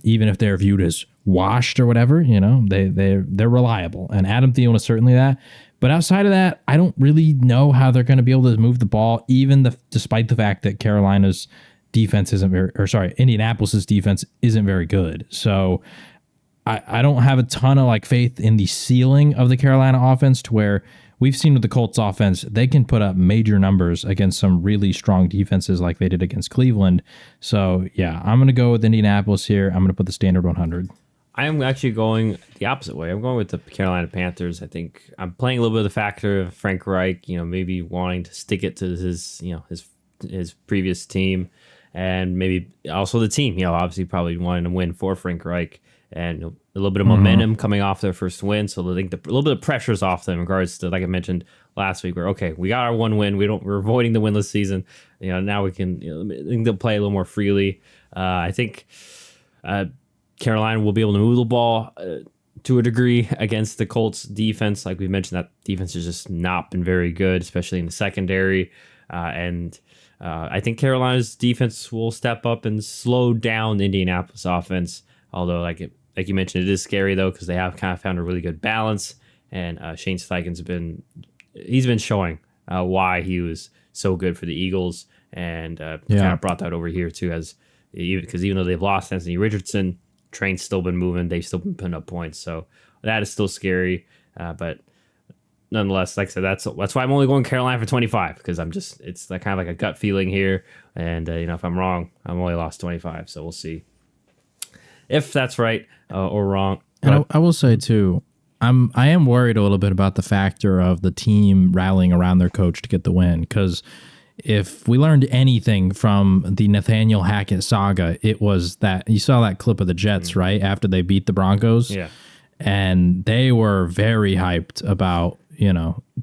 Even if they're viewed as washed or whatever, they're reliable, and Adam Thielen is certainly that. But outside of that, I don't really know how they're going to be able to move the ball, despite the fact that Indianapolis's defense isn't very good. So I don't have a ton of faith in the ceiling of the Carolina offense, to where we've seen with the Colts offense, they can put up major numbers against some really strong defenses like they did against Cleveland. So yeah, I'm going to go with Indianapolis here. I'm going to put the standard 100. I am actually going the opposite way. I'm going with the Carolina Panthers. I think I'm playing a little bit of the factor of Frank Reich, maybe wanting to stick it to his previous team, and maybe also the team, obviously probably wanting to win for Frank Reich, and a little bit of momentum coming off their first win. So I think a little bit of pressure's off them in regards to, like I mentioned last week, where, okay, we got our one win. We're avoiding the winless season. Now we can, I think they'll play a little more freely. I think, Carolina will be able to move the ball to a degree against the Colts defense. Like we mentioned, that defense has just not been very good, especially in the secondary. And I think Carolina's defense will step up and slow down the Indianapolis offense. Although, like you mentioned, it is scary though, because they have kind of found a really good balance. And Shane Steichen's been showing why he was so good for the Eagles, and kind of brought that over here too, because even though they've lost Anthony Richardson, train's still been moving. They've still been putting up points. So that is still scary. But nonetheless, like I said, that's why I'm only going Carolina for 25, because it's like kind of like a gut feeling here. And, if I'm wrong, I'm only lost 25. So we'll see if that's right or wrong. And I will say too, I am worried a little bit about the factor of the team rallying around their coach to get the win, because if we learned anything from the Nathaniel Hackett saga, it was that you saw that clip of the Jets, right, after they beat the Broncos. Yeah. and they were very hyped about,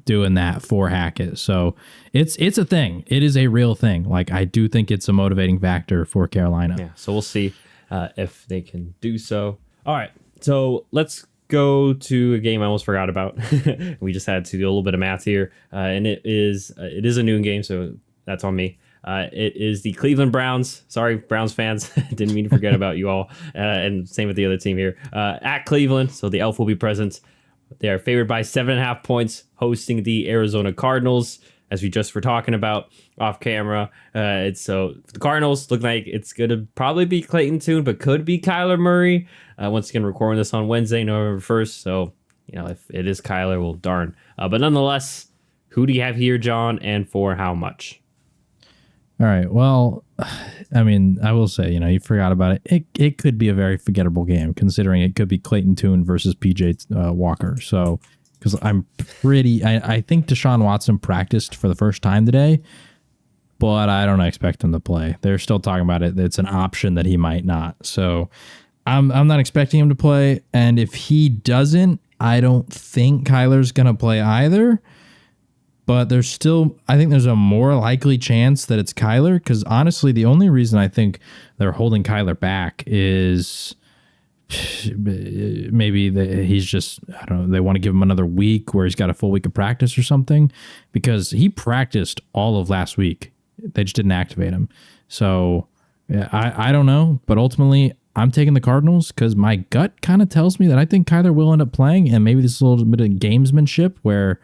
doing that for Hackett. So it's a thing. It is a real thing. Like, I do think it's a motivating factor for Carolina. Yeah, so we'll see if they can do so. All right, so let's go to a game I almost forgot about. We just had to do a little bit of math here, and it is a noon game, so that's on me. It is the Cleveland Browns. Sorry, Browns fans. Didn't mean to forget about you all. And same with the other team here. At Cleveland, so the Elf will be present. They are favored by 7.5 points, hosting the Arizona Cardinals, as we just were talking about off camera. So the Cardinals look like it's going to probably be Clayton Tune, but could be Kyler Murray. Once again, recording this on Wednesday, November 1st. So, if it is Kyler, well, darn. But nonetheless, who do you have here, John, and for how much? All right. Well, I mean, I will say, you forgot about it. It could be a very forgettable game, considering it could be Clayton Tune versus PJ Walker. So, because I think Deshaun Watson practiced for the first time today, but I don't expect him to play. They're still talking about it. It's an option that he might not. So, I'm not expecting him to play. And if he doesn't, I don't think Kyler's going to play either. But I think there's a more likely chance that it's Kyler, because honestly, the only reason I think they're holding Kyler back is maybe he's just, I don't know, they want to give him another week where he's got a full week of practice or something, because he practiced all of last week. They just didn't activate him. So yeah, I don't know, but ultimately I'm taking the Cardinals because my gut kind of tells me that I think Kyler will end up playing, and maybe this is a little bit of gamesmanship where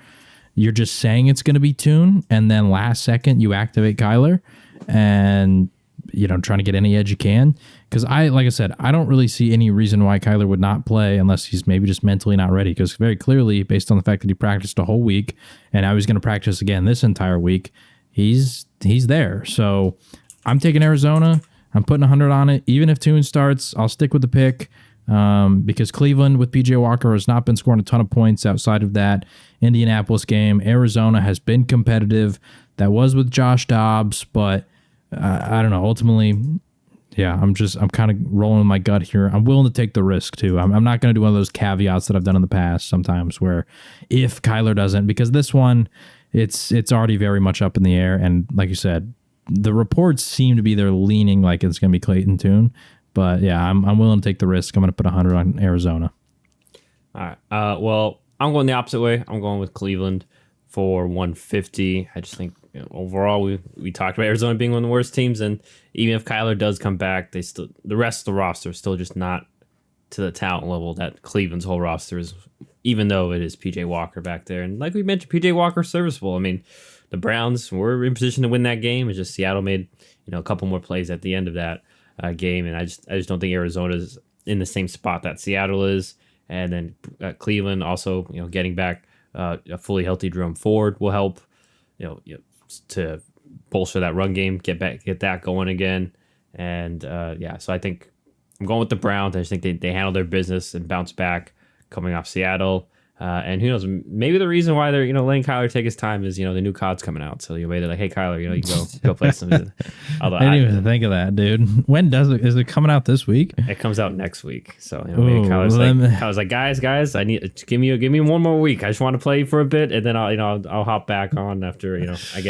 you're just saying it's going to be Tune, and then last second you activate Kyler and, trying to get any edge you can. Because like I said, I don't really see any reason why Kyler would not play unless he's maybe just mentally not ready. Because very clearly, based on the fact that he practiced a whole week and now he's going to practice again this entire week, he's there. So I'm taking Arizona. I'm putting 100 on it. Even if Tune starts, I'll stick with the pick. Because Cleveland with PJ Walker has not been scoring a ton of points outside of that Indianapolis game. Arizona has been competitive. That was with Josh Dobbs, but I don't know. Ultimately, yeah, I'm kind of rolling with my gut here. I'm willing to take the risk too. I'm not going to do one of those caveats that I've done in the past sometimes where if Kyler doesn't, because this one, it's already very much up in the air. And like you said, the reports seem to be they're leaning like it's going to be Clayton Tune. But yeah, I'm willing to take the risk. I'm going to put 100 on Arizona. All right. Well, I'm going the opposite way. I'm going with Cleveland for 150. I just think overall we talked about Arizona being one of the worst teams, and even if Kyler does come back, the rest of the roster is still just not to the talent level that Cleveland's whole roster is. Even though it is PJ Walker back there, and like we mentioned, PJ Walker serviceable. I mean, the Browns were in position to win that game. It's just Seattle made a couple more plays at the end of that game, and I just don't think Arizona's in the same spot that Seattle is. And then Cleveland also, getting back a fully healthy Jerome Ford will help, to bolster that run game, get that going again. And so I think I'm going with the Browns. I just think they handle their business and bounce back coming off Seattle. And who knows? Maybe the reason why they're letting Kyler take his time is the new COD's coming out. So maybe they're like, hey Kyler, you can go play some. Although I didn't even think of that, dude. When does it? Is it coming out this week? It comes out next week. So maybe Kyler's like, guys, I need give me one more week. I just want to play for a bit, and then I'll hop back on after I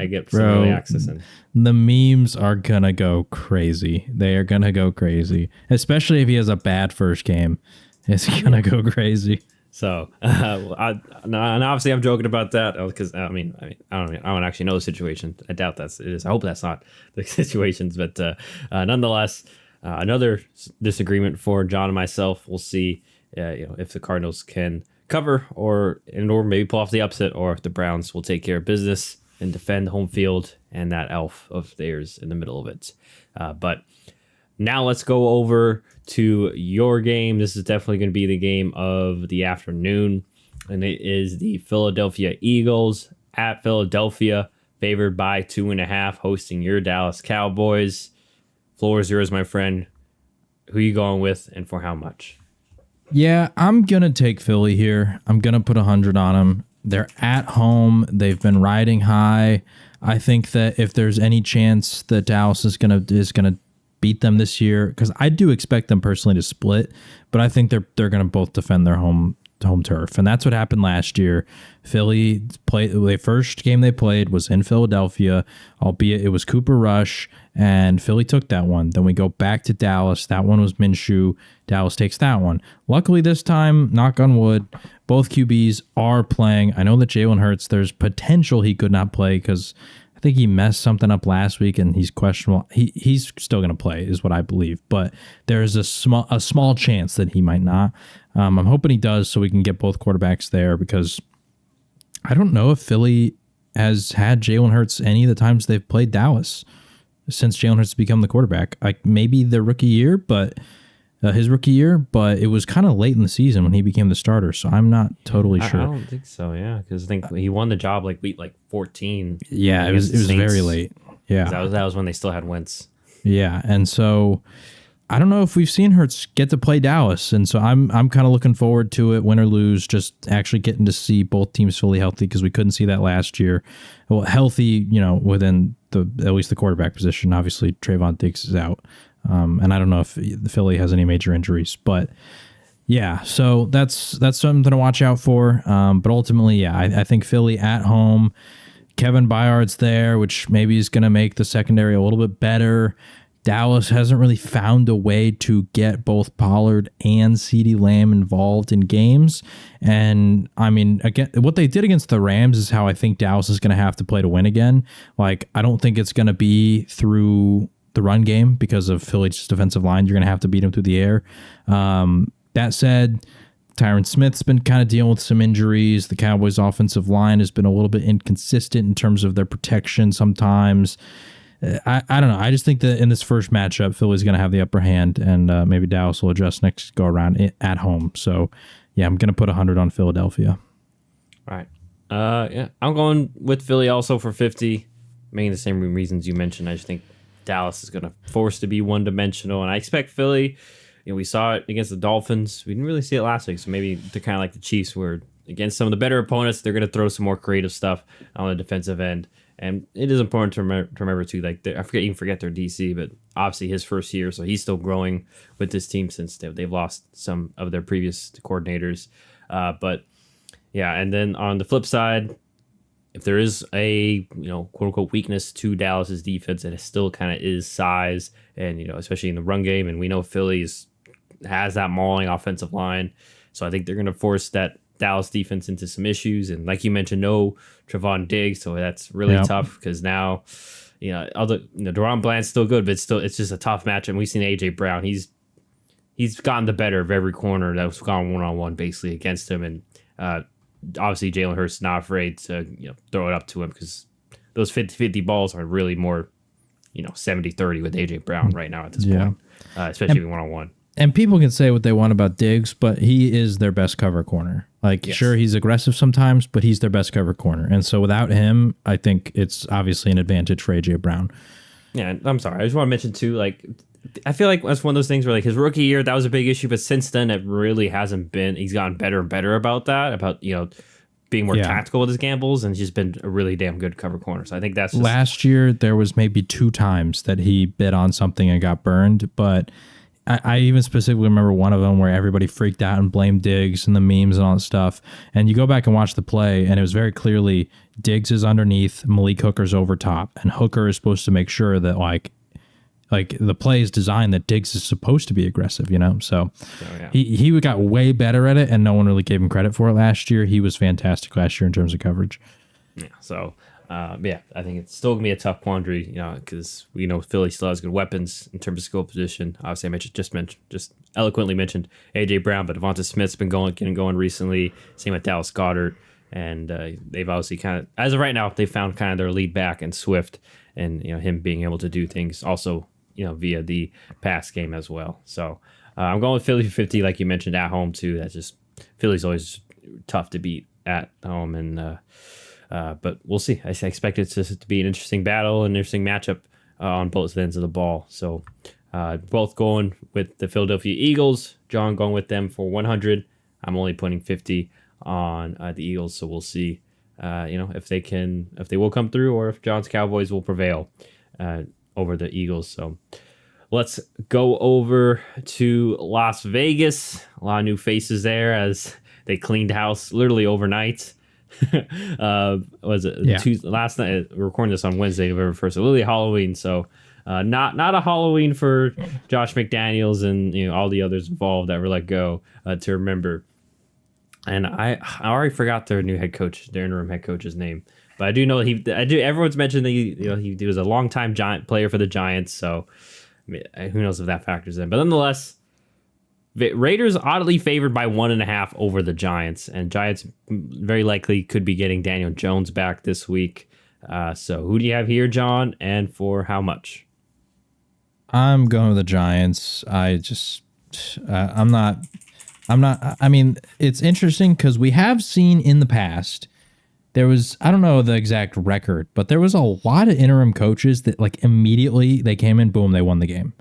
get some early access in. The memes are gonna go crazy. They are gonna go crazy, especially if he has a bad first game. It's gonna go crazy. So, and obviously I'm joking about that because I don't actually know the situation. I doubt it is. I hope that's not the situations, but nonetheless, another disagreement for John and myself. We'll see, if the Cardinals can cover or maybe pull off the upset, or if the Browns will take care of business and defend home field and that elf of theirs in the middle of it. But now let's go over to your game. This is definitely going to be the game of the afternoon, and it is the Philadelphia Eagles at Philadelphia, favored by 2.5, hosting your Dallas Cowboys. Floor is yours, my friend. Who are you going with, and for how much? Yeah, I'm going to take Philly here. I'm going to put 100 on them. They're at home. They've been riding high. I think that if there's any chance that Dallas is going to beat them this year, because I do expect them personally to split, but I think they're going to both defend their home turf, and that's what happened last year. Philly played the first game they played was in Philadelphia, albeit it was Cooper Rush, and Philly took that one. Then we go back to Dallas. That one was Minshew. Dallas takes that one. Luckily this time, knock on wood, both QBs are playing. I know that Jalen Hurts, there's potential he could not play because I think he messed something up last week and he's questionable. He's still going to play is what I believe, but there's a small chance that he might not. I'm hoping he does so we can get both quarterbacks there, because I don't know if Philly has had Jalen Hurts any of the times they've played Dallas since Jalen Hurts has become the quarterback. Like maybe the rookie year, but his rookie year, but it was kind of late in the season when he became the starter. So I'm not totally sure. I don't think so. Yeah, because I think he won the job like week 14. Yeah, it was very late. Yeah, that was when they still had Wentz. Yeah, and so I don't know if we've seen Hurts get to play Dallas, and so I'm kind of looking forward to it, win or lose, just actually getting to see both teams fully healthy, because we couldn't see that last year. Well, healthy, within at least the quarterback position. Obviously, Trayvon Diggs is out, and I don't know if the Philly has any major injuries, but yeah, so that's something to watch out for. But ultimately, yeah, I think Philly at home. Kevin Byard's there, which maybe is going to make the secondary a little bit better. Dallas hasn't really found a way to get both Pollard and CeeDee Lamb involved in games. And I mean, again, what they did against the Rams is how I think Dallas is going to have to play to win again. Like, I don't think it's going to be through the run game because of Philly's defensive line. You're going to have to beat them through the air. That said, Tyron Smith's been kind of dealing with some injuries. The Cowboys' offensive line has been a little bit inconsistent in terms of their protection sometimes. I don't know. I just think that in this first matchup, Philly's going to have the upper hand, and maybe Dallas will adjust next go around at home. So, yeah, I'm going to put 100 on Philadelphia. All right. Yeah, I'm going with Philly also for 50. Mainly the same reasons you mentioned. I just think Dallas is going to force to be one-dimensional, and I expect Philly. We saw it against the Dolphins. We didn't really see it last week, so maybe they're kind of like the Chiefs, where against some of the better opponents, they're going to throw some more creative stuff on the defensive end. And it is important to remember too, like I forget their DC, but obviously his first year, so he's still growing with this team since they've lost some of their previous coordinators. But yeah, and then on the flip side, if there is a quote unquote weakness to Dallas's defense, it still kind of is size, and especially in the run game, and we know Philly's has that mauling offensive line, so I think they're going to force that Dallas defense into some issues. And like you mentioned, no Trayvon Diggs, so that's really tough, because now Deron Bland's still good, but it's just a tough matchup. And we've seen AJ Brown, he's gotten the better of every corner that's gone one-on-one basically against him, and obviously Jalen Hurts is not afraid to throw it up to him, because those 50-50 balls are really more 70-30 with AJ Brown right now at this point, especially one-on-one. And people can say what they want about Diggs, but he is their best cover corner. Like, sure, he's aggressive sometimes, but he's their best cover corner. And so without him, I think it's obviously an advantage for A.J. Brown. Yeah, I'm sorry. I just want to mention, too, like, I feel like that's one of those things where, like, his rookie year, that was a big issue, but since then, it really hasn't been. He's gotten better and better about that, about, being more tactical with his gambles, and he's just been a really damn good cover corner. So I think that's just... Last year, there was maybe 2 times that he bid on something and got burned, but... I even specifically remember one of them where everybody freaked out and blamed Diggs and the memes and all that stuff. And you go back and watch the play, and it was very clearly Diggs is underneath, Malik Hooker's over top, and Hooker is supposed to make sure that like the play is designed that Diggs is supposed to be aggressive, So he got way better at it, and no one really gave him credit for it last year. He was fantastic last year in terms of coverage. Yeah, so... I think it's still gonna be a tough quandary, because we know Philly still has good weapons in terms of skill position. Obviously, I just eloquently mentioned AJ Brown, but Devonta Smith's been getting going recently. Same with Dallas Goedert, and they've obviously kind of, as of right now, they found kind of their lead back in Swift, and him being able to do things also via the pass game as well. So I'm going with Philly 50, like you mentioned, at home too. That's just Philly's always tough to beat at home, and. But we'll see. I expect it to be an interesting battle, an interesting matchup on both ends of the ball. So both going with the Philadelphia Eagles. John going with them for 100. I'm only putting 50 on the Eagles. So we'll see, if they will come through, or if John's Cowboys will prevail over the Eagles. So let's go over to Las Vegas. A lot of new faces there as they cleaned house literally overnight. Was it last night? We're recording this on Wednesday, November 1st. So literally Halloween. So not a Halloween for Josh McDaniels and all the others involved that were let go to remember. And I already forgot their new head coach, their interim head coach's name. But I do know everyone's mentioned that he was a longtime Giant player for the Giants. So who knows if that factors in. But nonetheless, Raiders oddly favored by 1.5 over the Giants. And Giants very likely could be getting Daniel Jones back this week. So who do you have here, John? And for how much? I'm going with the Giants. I mean, it's interesting because we have seen in the past, there was, I don't know the exact record, but there was a lot of interim coaches that like immediately they came in, boom, they won the game.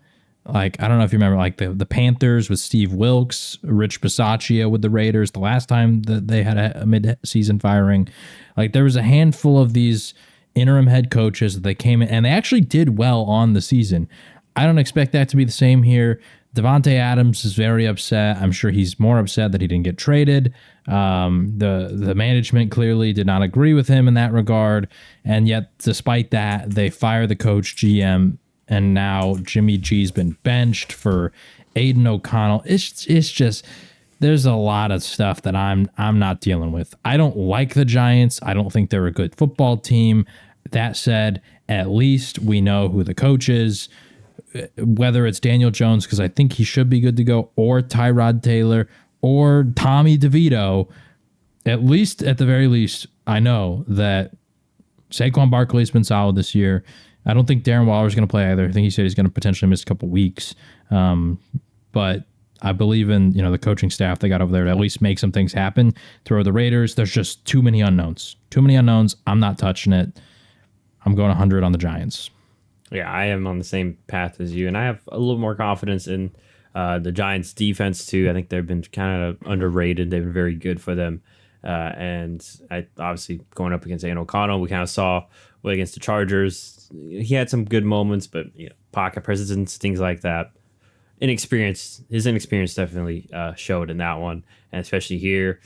Like, I don't know if you remember, like the Panthers with Steve Wilkes, Rich Bisaccia with the Raiders, the last time that they had a mid-season firing. Like, there was a handful of these interim head coaches that they came in, and they actually did well on the season. I don't expect that to be the same here. Devontae Adams is very upset. I'm sure he's more upset that he didn't get traded. The management clearly did not agree with him in that regard. And yet, despite that, they fire the coach, GM, and now Jimmy G's been benched for Aiden O'Connell. It's just, there's a lot of stuff that I'm not dealing with. I don't like the Giants. I don't think they're a good football team. That said, at least we know who the coach is. Whether it's Daniel Jones, because I think he should be good to go, or Tyrod Taylor, or Tommy DeVito, at the very least, I know that Saquon Barkley's been solid this year. I don't think Darren Waller's going to play either. I think he said he's going to potentially miss a couple weeks. But I believe in the coaching staff they got over there to at least make some things happen. Throw the Raiders. There's just too many unknowns. I'm not touching it. I'm going 100 on the Giants. Yeah, I am on the same path as you, and I have a little more confidence in the Giants' defense too. I think they've been kind of underrated. They've been very good for them, and obviously going up against Aiden O'Connell, we kind of saw against the Chargers. He had some good moments, but pocket presence, things like that. His inexperience definitely showed in that one, and especially here.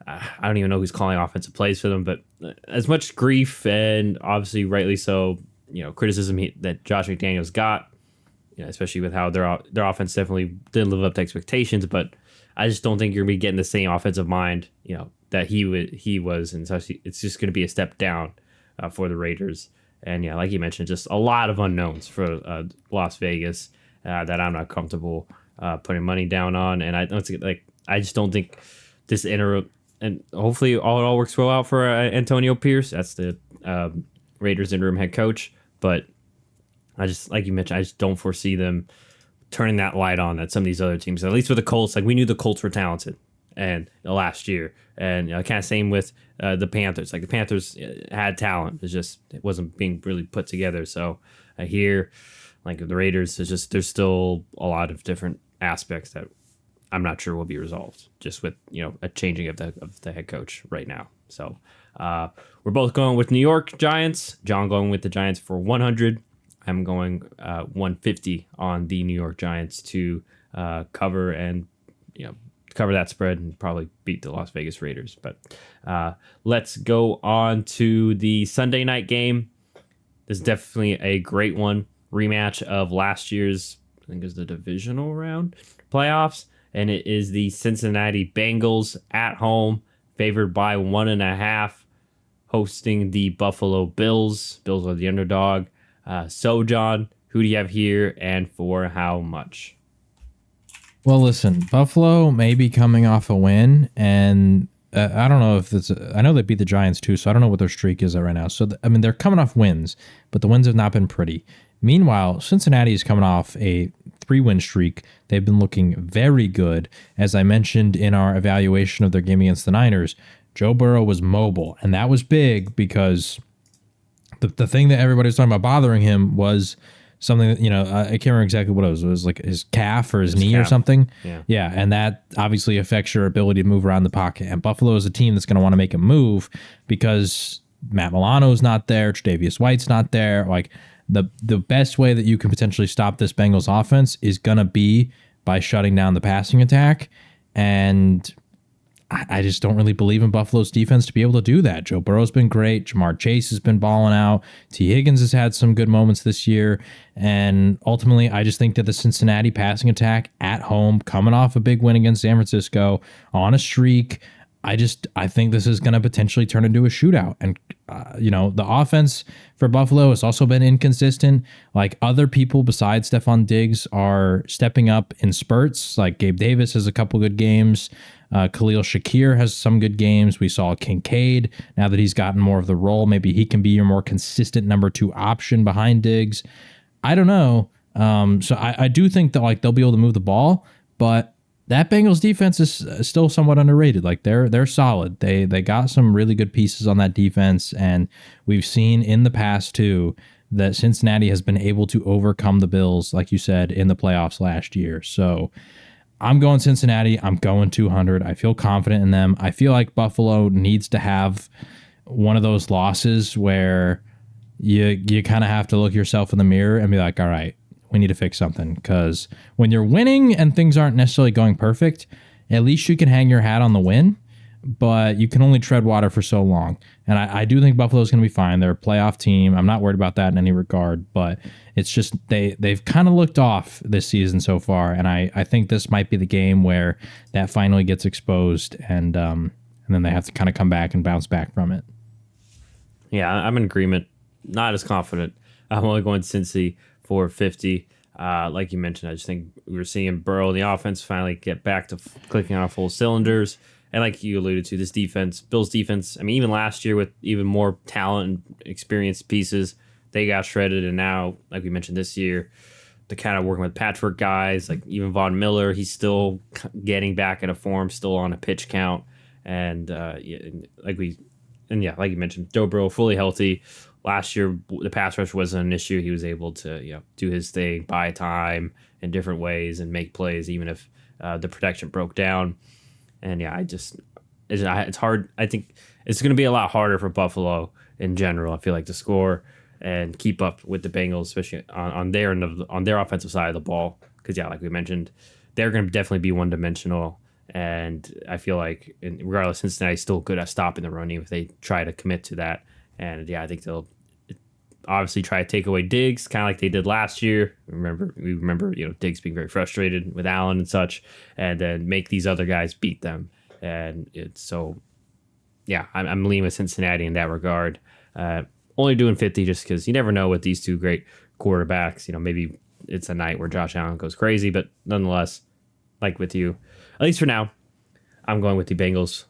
I don't even know who's calling offensive plays for them, but as much grief and obviously rightly so. Criticism that Josh McDaniels got, especially with how their offense definitely didn't live up to expectations. But I just don't think you're gonna be getting the same offensive mind, that he was, and so it's just gonna be a step down for the Raiders. And like you mentioned, just a lot of unknowns for Las Vegas that I'm not comfortable putting money down on. And I just don't think this interim, and hopefully it all works well out for Antonio Pierce. That's the Raiders interim head coach. But I just, like you mentioned, I just don't foresee them turning that light on that some of these other teams, at least with the Colts. Like, we knew the Colts were talented and last year, and kind of same with the Panthers. Like, the Panthers had talent, it wasn't being really put together. So here, like the Raiders, there's still a lot of different aspects that I'm not sure will be resolved just with a changing of the head coach right now. So we're both going with New York Giants. John going with the Giants for 100. I'm going 150 on the New York Giants to cover and cover that spread and probably beat the Las Vegas Raiders. But let's go on to the Sunday night game. This is definitely a great one. Rematch of last year's, I think it was the divisional round playoffs, and it is the Cincinnati Bengals at home, favored by 1.5, hosting the Buffalo Bills. Bills are the underdog. So, John, who do you have here and for how much? Well, listen, Buffalo may be coming off a win, and I don't know if it's. I know they beat the Giants too, so I don't know what their streak is at right now. So, they're coming off wins, but the wins have not been pretty. Meanwhile, Cincinnati is coming off a 3-win streak. They've been looking very good. As I mentioned in our evaluation of their game against the Niners, Joe Burrow was mobile, and that was big because the thing that everybody was talking about bothering him was something that, I can't remember exactly what it was. It was like his calf or his knee calf. Or something. Yeah, and that obviously affects your ability to move around the pocket. And Buffalo is a team that's going to want to make a move because Matt Milano's not there, Tre'Davious White's not there. Like, the best way that you can potentially stop this Bengals offense is going to be by shutting down the passing attack. And I just don't really believe in Buffalo's defense to be able to do that. Joe Burrow's been great. Jamar Chase has been balling out. T. Higgins has had some good moments this year. And ultimately, I just think that the Cincinnati passing attack at home, coming off a big win against San Francisco, on a streak, I think this is going to potentially turn into a shootout. And, the offense for Buffalo has also been inconsistent. Like, other people besides Stephon Diggs are stepping up in spurts. Like, Gabe Davis has a couple good games. Khalil Shakir has some good games. We saw Kincaid. Now that he's gotten more of the role, maybe he can be your more consistent number 2 option behind Diggs. I don't know. So I do think that they'll be able to move the ball, but that Bengals defense is still somewhat underrated. Like, they're solid. They got some really good pieces on that defense, and we've seen in the past too that Cincinnati has been able to overcome the Bills, like you said, in the playoffs last year. So I'm going Cincinnati. I'm going 200. I feel confident in them. I feel like Buffalo needs to have one of those losses where you kind of have to look yourself in the mirror and be like, all right, we need to fix something. Because when you're winning and things aren't necessarily going perfect, at least you can hang your hat on the win, but you can only tread water for so long. And I do think Buffalo's going to be fine. They're a playoff team. I'm not worried about that in any regard, but it's just they've kind of looked off this season so far, and I think this might be the game where that finally gets exposed, and then they have to kind of come back and bounce back from it. Yeah, I'm in agreement. Not as confident. I'm only going Cincy for 50. Like you mentioned, I just think we're seeing Burrow, the offense, finally get back to clicking on full cylinders. And like you alluded to, this defense, Bills defense, I mean, even last year with even more talent and experienced pieces, they got shredded. And now, like we mentioned this year, they're kind of working with patchwork guys, like even Von Miller, he's still getting back into form, still on a pitch count. And like you mentioned, Joe Burrow fully healthy. Last year, the pass rush wasn't an issue. He was able to do his thing, buy time in different ways and make plays, even if the protection broke down. And yeah, it's hard. I think it's going to be a lot harder for Buffalo in general. I feel like to score and keep up with the Bengals, especially on their offensive side of the ball. Because yeah, like we mentioned, they're going to definitely be one dimensional. And I feel like, regardless, Cincinnati's still good at stopping the run, even if they try to commit to that. And yeah, I think they'll obviously try to take away Diggs, kind of like they did last year. We remember, Diggs being very frustrated with Allen and such, and then make these other guys beat them. And it's so, yeah, I'm leaning with Cincinnati in that regard. Only doing 50 just because you never know with these two great quarterbacks. Maybe it's a night where Josh Allen goes crazy, but nonetheless, like with you, at least for now, I'm going with the Bengals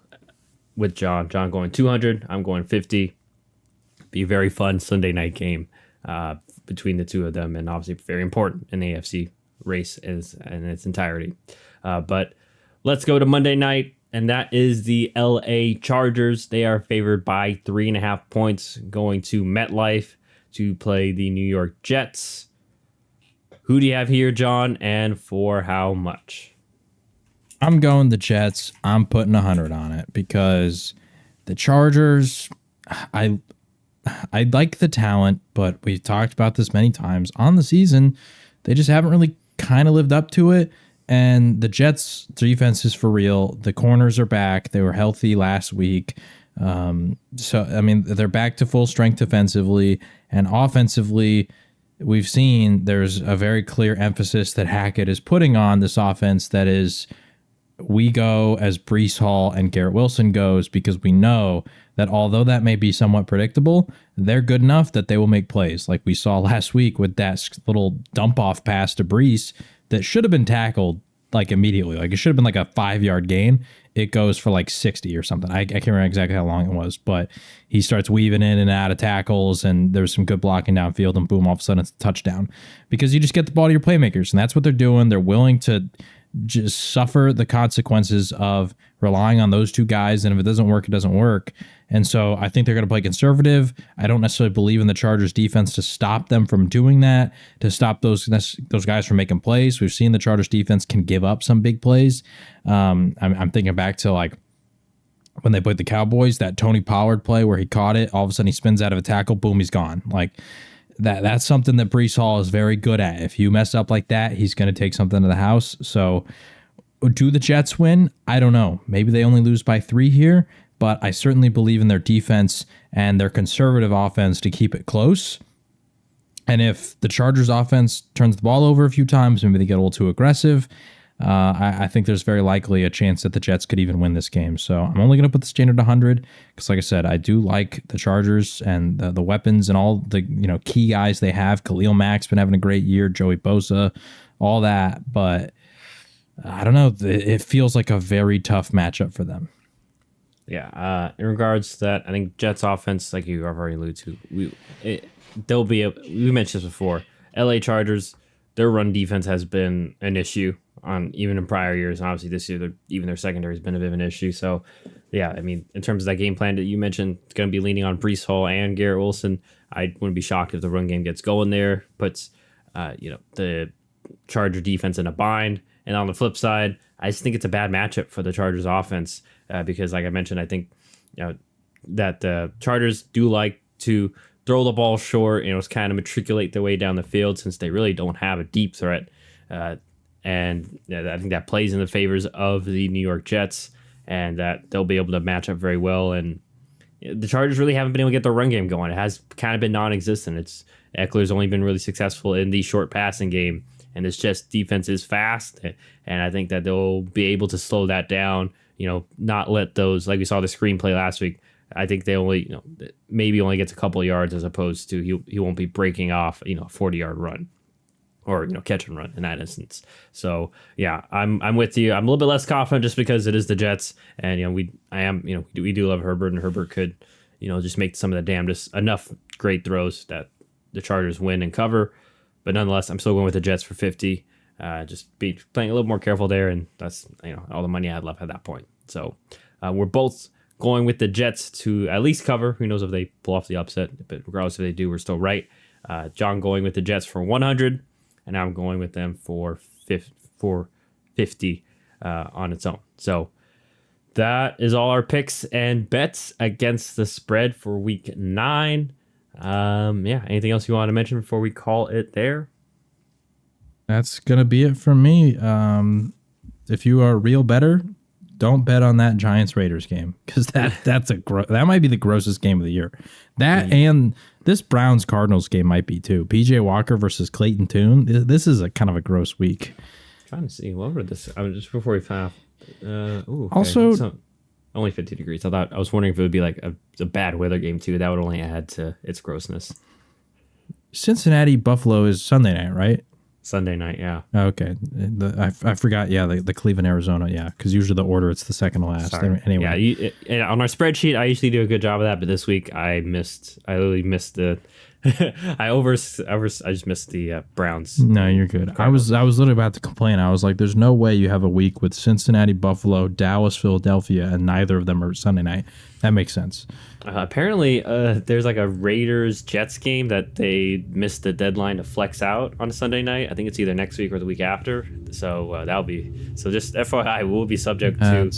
with John. John going 200. I'm going 50. Be a very fun Sunday night game between the two of them, and obviously very important in the AFC race in its entirety. But let's go to Monday night, and that is the LA Chargers. They are favored by 3.5 points, going to MetLife to play the New York Jets. Who do you have here, John, and for how much? I'm going the Jets. I'm putting 100 on it because the Chargers, I like the talent, but we've talked about this many times on the season. They just haven't really kind of lived up to it. And the Jets' defense is for real. The corners are back. They were healthy last week. They're back to full strength defensively. And offensively, we've seen there's a very clear emphasis that Hackett is putting on this offense that is, we go as Breece Hall and Garrett Wilson goes, because we know that although that may be somewhat predictable, they're good enough that they will make plays. Like we saw last week with that little dump-off pass to Breece that should have been tackled like immediately. Like it should have been like a 5-yard gain. It goes for like 60 or something. I can't remember exactly how long it was, but he starts weaving in and out of tackles, and there's some good blocking downfield, and boom, all of a sudden it's a touchdown. Because you just get the ball to your playmakers, and that's what they're doing. They're willing to just suffer the consequences of relying on those two guys, and if it doesn't work, it doesn't work. And so I think they're going to play conservative. I don't necessarily believe in the Chargers defense to stop them from doing that, to stop those guys from making plays. We've seen the Chargers defense can give up some big plays. I'm thinking back to like when they played the Cowboys, that Tony Pollard play where he caught it, all of a sudden he spins out of a tackle, boom, he's gone. Like that's something that Breece Hall is very good at. If you mess up like that, he's going to take something to the house. So do the Jets win? I don't know. Maybe they only lose by 3 here, but I certainly believe in their defense and their conservative offense to keep it close. And if the Chargers offense turns the ball over a few times, maybe they get a little too aggressive, I think there's very likely a chance that the Jets could even win this game. So I'm only going to put the standard 100 because, like I said, I do like the Chargers and the weapons and all the key guys they have. Khalil Mack's been having a great year, Joey Bosa, all that. But I don't know. It feels like a very tough matchup for them. Yeah. In regards to that, I think Jets offense, like you already alluded to, we mentioned this before. LA Chargers, their run defense has been an issue on even in prior years, and obviously this year, even their secondary has been a bit of an issue. So, yeah, I mean, in terms of that game plan that you mentioned, it's going to be leaning on Breece Hall and Garrett Wilson. I wouldn't be shocked if the run game gets going there, puts the Charger defense in a bind. And on the flip side, I just think it's a bad matchup for the Chargers offense because, like I mentioned, I think that the Chargers do like to throw the ball short and just kind of matriculate their way down the field since they really don't have a deep threat. And I think that plays in the favors of the New York Jets, and that they'll be able to match up very well. And the Chargers really haven't been able to get their run game going. It has kind of been non-existent. Eckler's only been really successful in the short passing game, and this Jets defense is fast, and I think that they'll be able to slow that down. Not let those, like we saw the screenplay last week. I think they only, maybe only gets a couple of yards as opposed to he won't be breaking off, a 40-yard run. Or catch and run in that instance. So yeah, I'm with you. I'm a little bit less confident just because it is the Jets, and we do love Herbert, and Herbert could just make some of the damnedest enough great throws that the Chargers win and cover. But nonetheless, I'm still going with the Jets for 50. Just be playing a little more careful there, and that's all the money I had left at that point. So we're both going with the Jets to at least cover. Who knows if they pull off the upset? But regardless if they do, we're still right. John going with the Jets for 100. And I'm going with them for 50 on its own. So that is all our picks and bets against the spread for week 9. Anything else you want to mention before we call it there? That's going to be it from me. If you are a real bettor, don't bet on that Giants-Raiders game because that might be the grossest game of the year. That and this Browns-Cardinals game might be too. PJ Walker versus Clayton Tune. This is a kind of a gross week. Trying to see what were this. Just before we found. Okay. Also, only 50 degrees. I was wondering if it would be like a bad weather game too. That would only add to its grossness. Cincinnati Buffalo is Sunday night, right? Sunday night, yeah. Okay. I forgot, the Cleveland, Arizona, yeah, because usually the order, it's the second to last. Sorry. Anyway. Yeah, on our spreadsheet, I usually do a good job of that, but this week I literally missed the... I just missed the Browns. No, you're good. I was literally about to complain. I was like, there's no way you have a week with Cincinnati, Buffalo, Dallas, Philadelphia, and neither of them are Sunday night. That makes sense. Apparently, there's like a Raiders-Jets game that they missed the deadline to flex out on a Sunday night. I think it's either next week or the week after. So that'll be... So just FYI, we'll be subject to...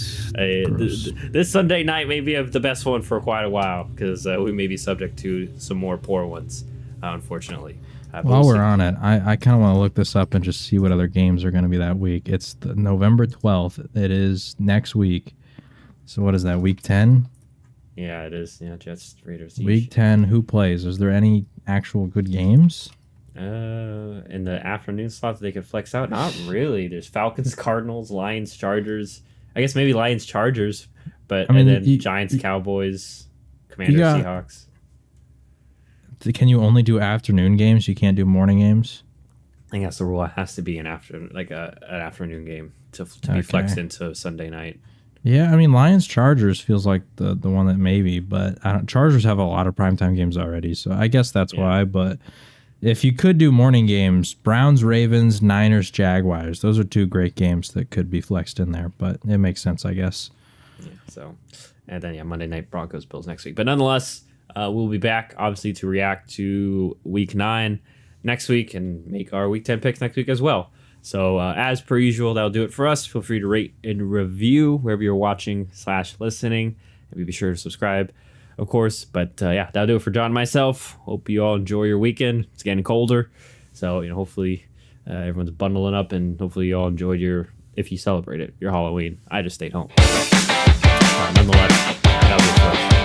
this Sunday night may be the best one for quite a while because we may be subject to some more poor ones, unfortunately. While we're on it, I kind of want to look this up and just see what other games are going to be that week. It's the November 12th. It is next week. So what is that, week 10? Yeah, it is. Yeah, Jets, Raiders. Week 10, who plays? Is there any actual good games? In the afternoon slots they could flex out? Not really. There's Falcons, Cardinals, Lions, Chargers. I guess maybe Lions, Chargers, but and then Giants, Cowboys, Commanders, Seahawks. Can you only do afternoon games? You can't do morning games? I think that's the rule. It has to be an afternoon game to be flexed into Sunday night. Yeah, I mean, Lions-Chargers feels like the one that maybe, but Chargers have a lot of primetime games already, so I guess that's why. But if you could do morning games, Browns-Ravens, Niners-Jaguars, those are 2 great games that could be flexed in there, but it makes sense, I guess. Yeah, so, and then, Monday night Broncos-Bills next week. But nonetheless, we'll be back, obviously, to react to Week 9 next week and make our Week 10 picks next week as well. So as per usual, that'll do it for us. Feel free to rate and review wherever you're watching / listening. And be sure to subscribe, of course. But yeah, that'll do it for John and myself. Hope you all enjoy your weekend. It's getting colder, so hopefully everyone's bundling up, and hopefully you all enjoyed if you celebrate it, your Halloween. I just stayed home. Nonetheless, that'll do it for us.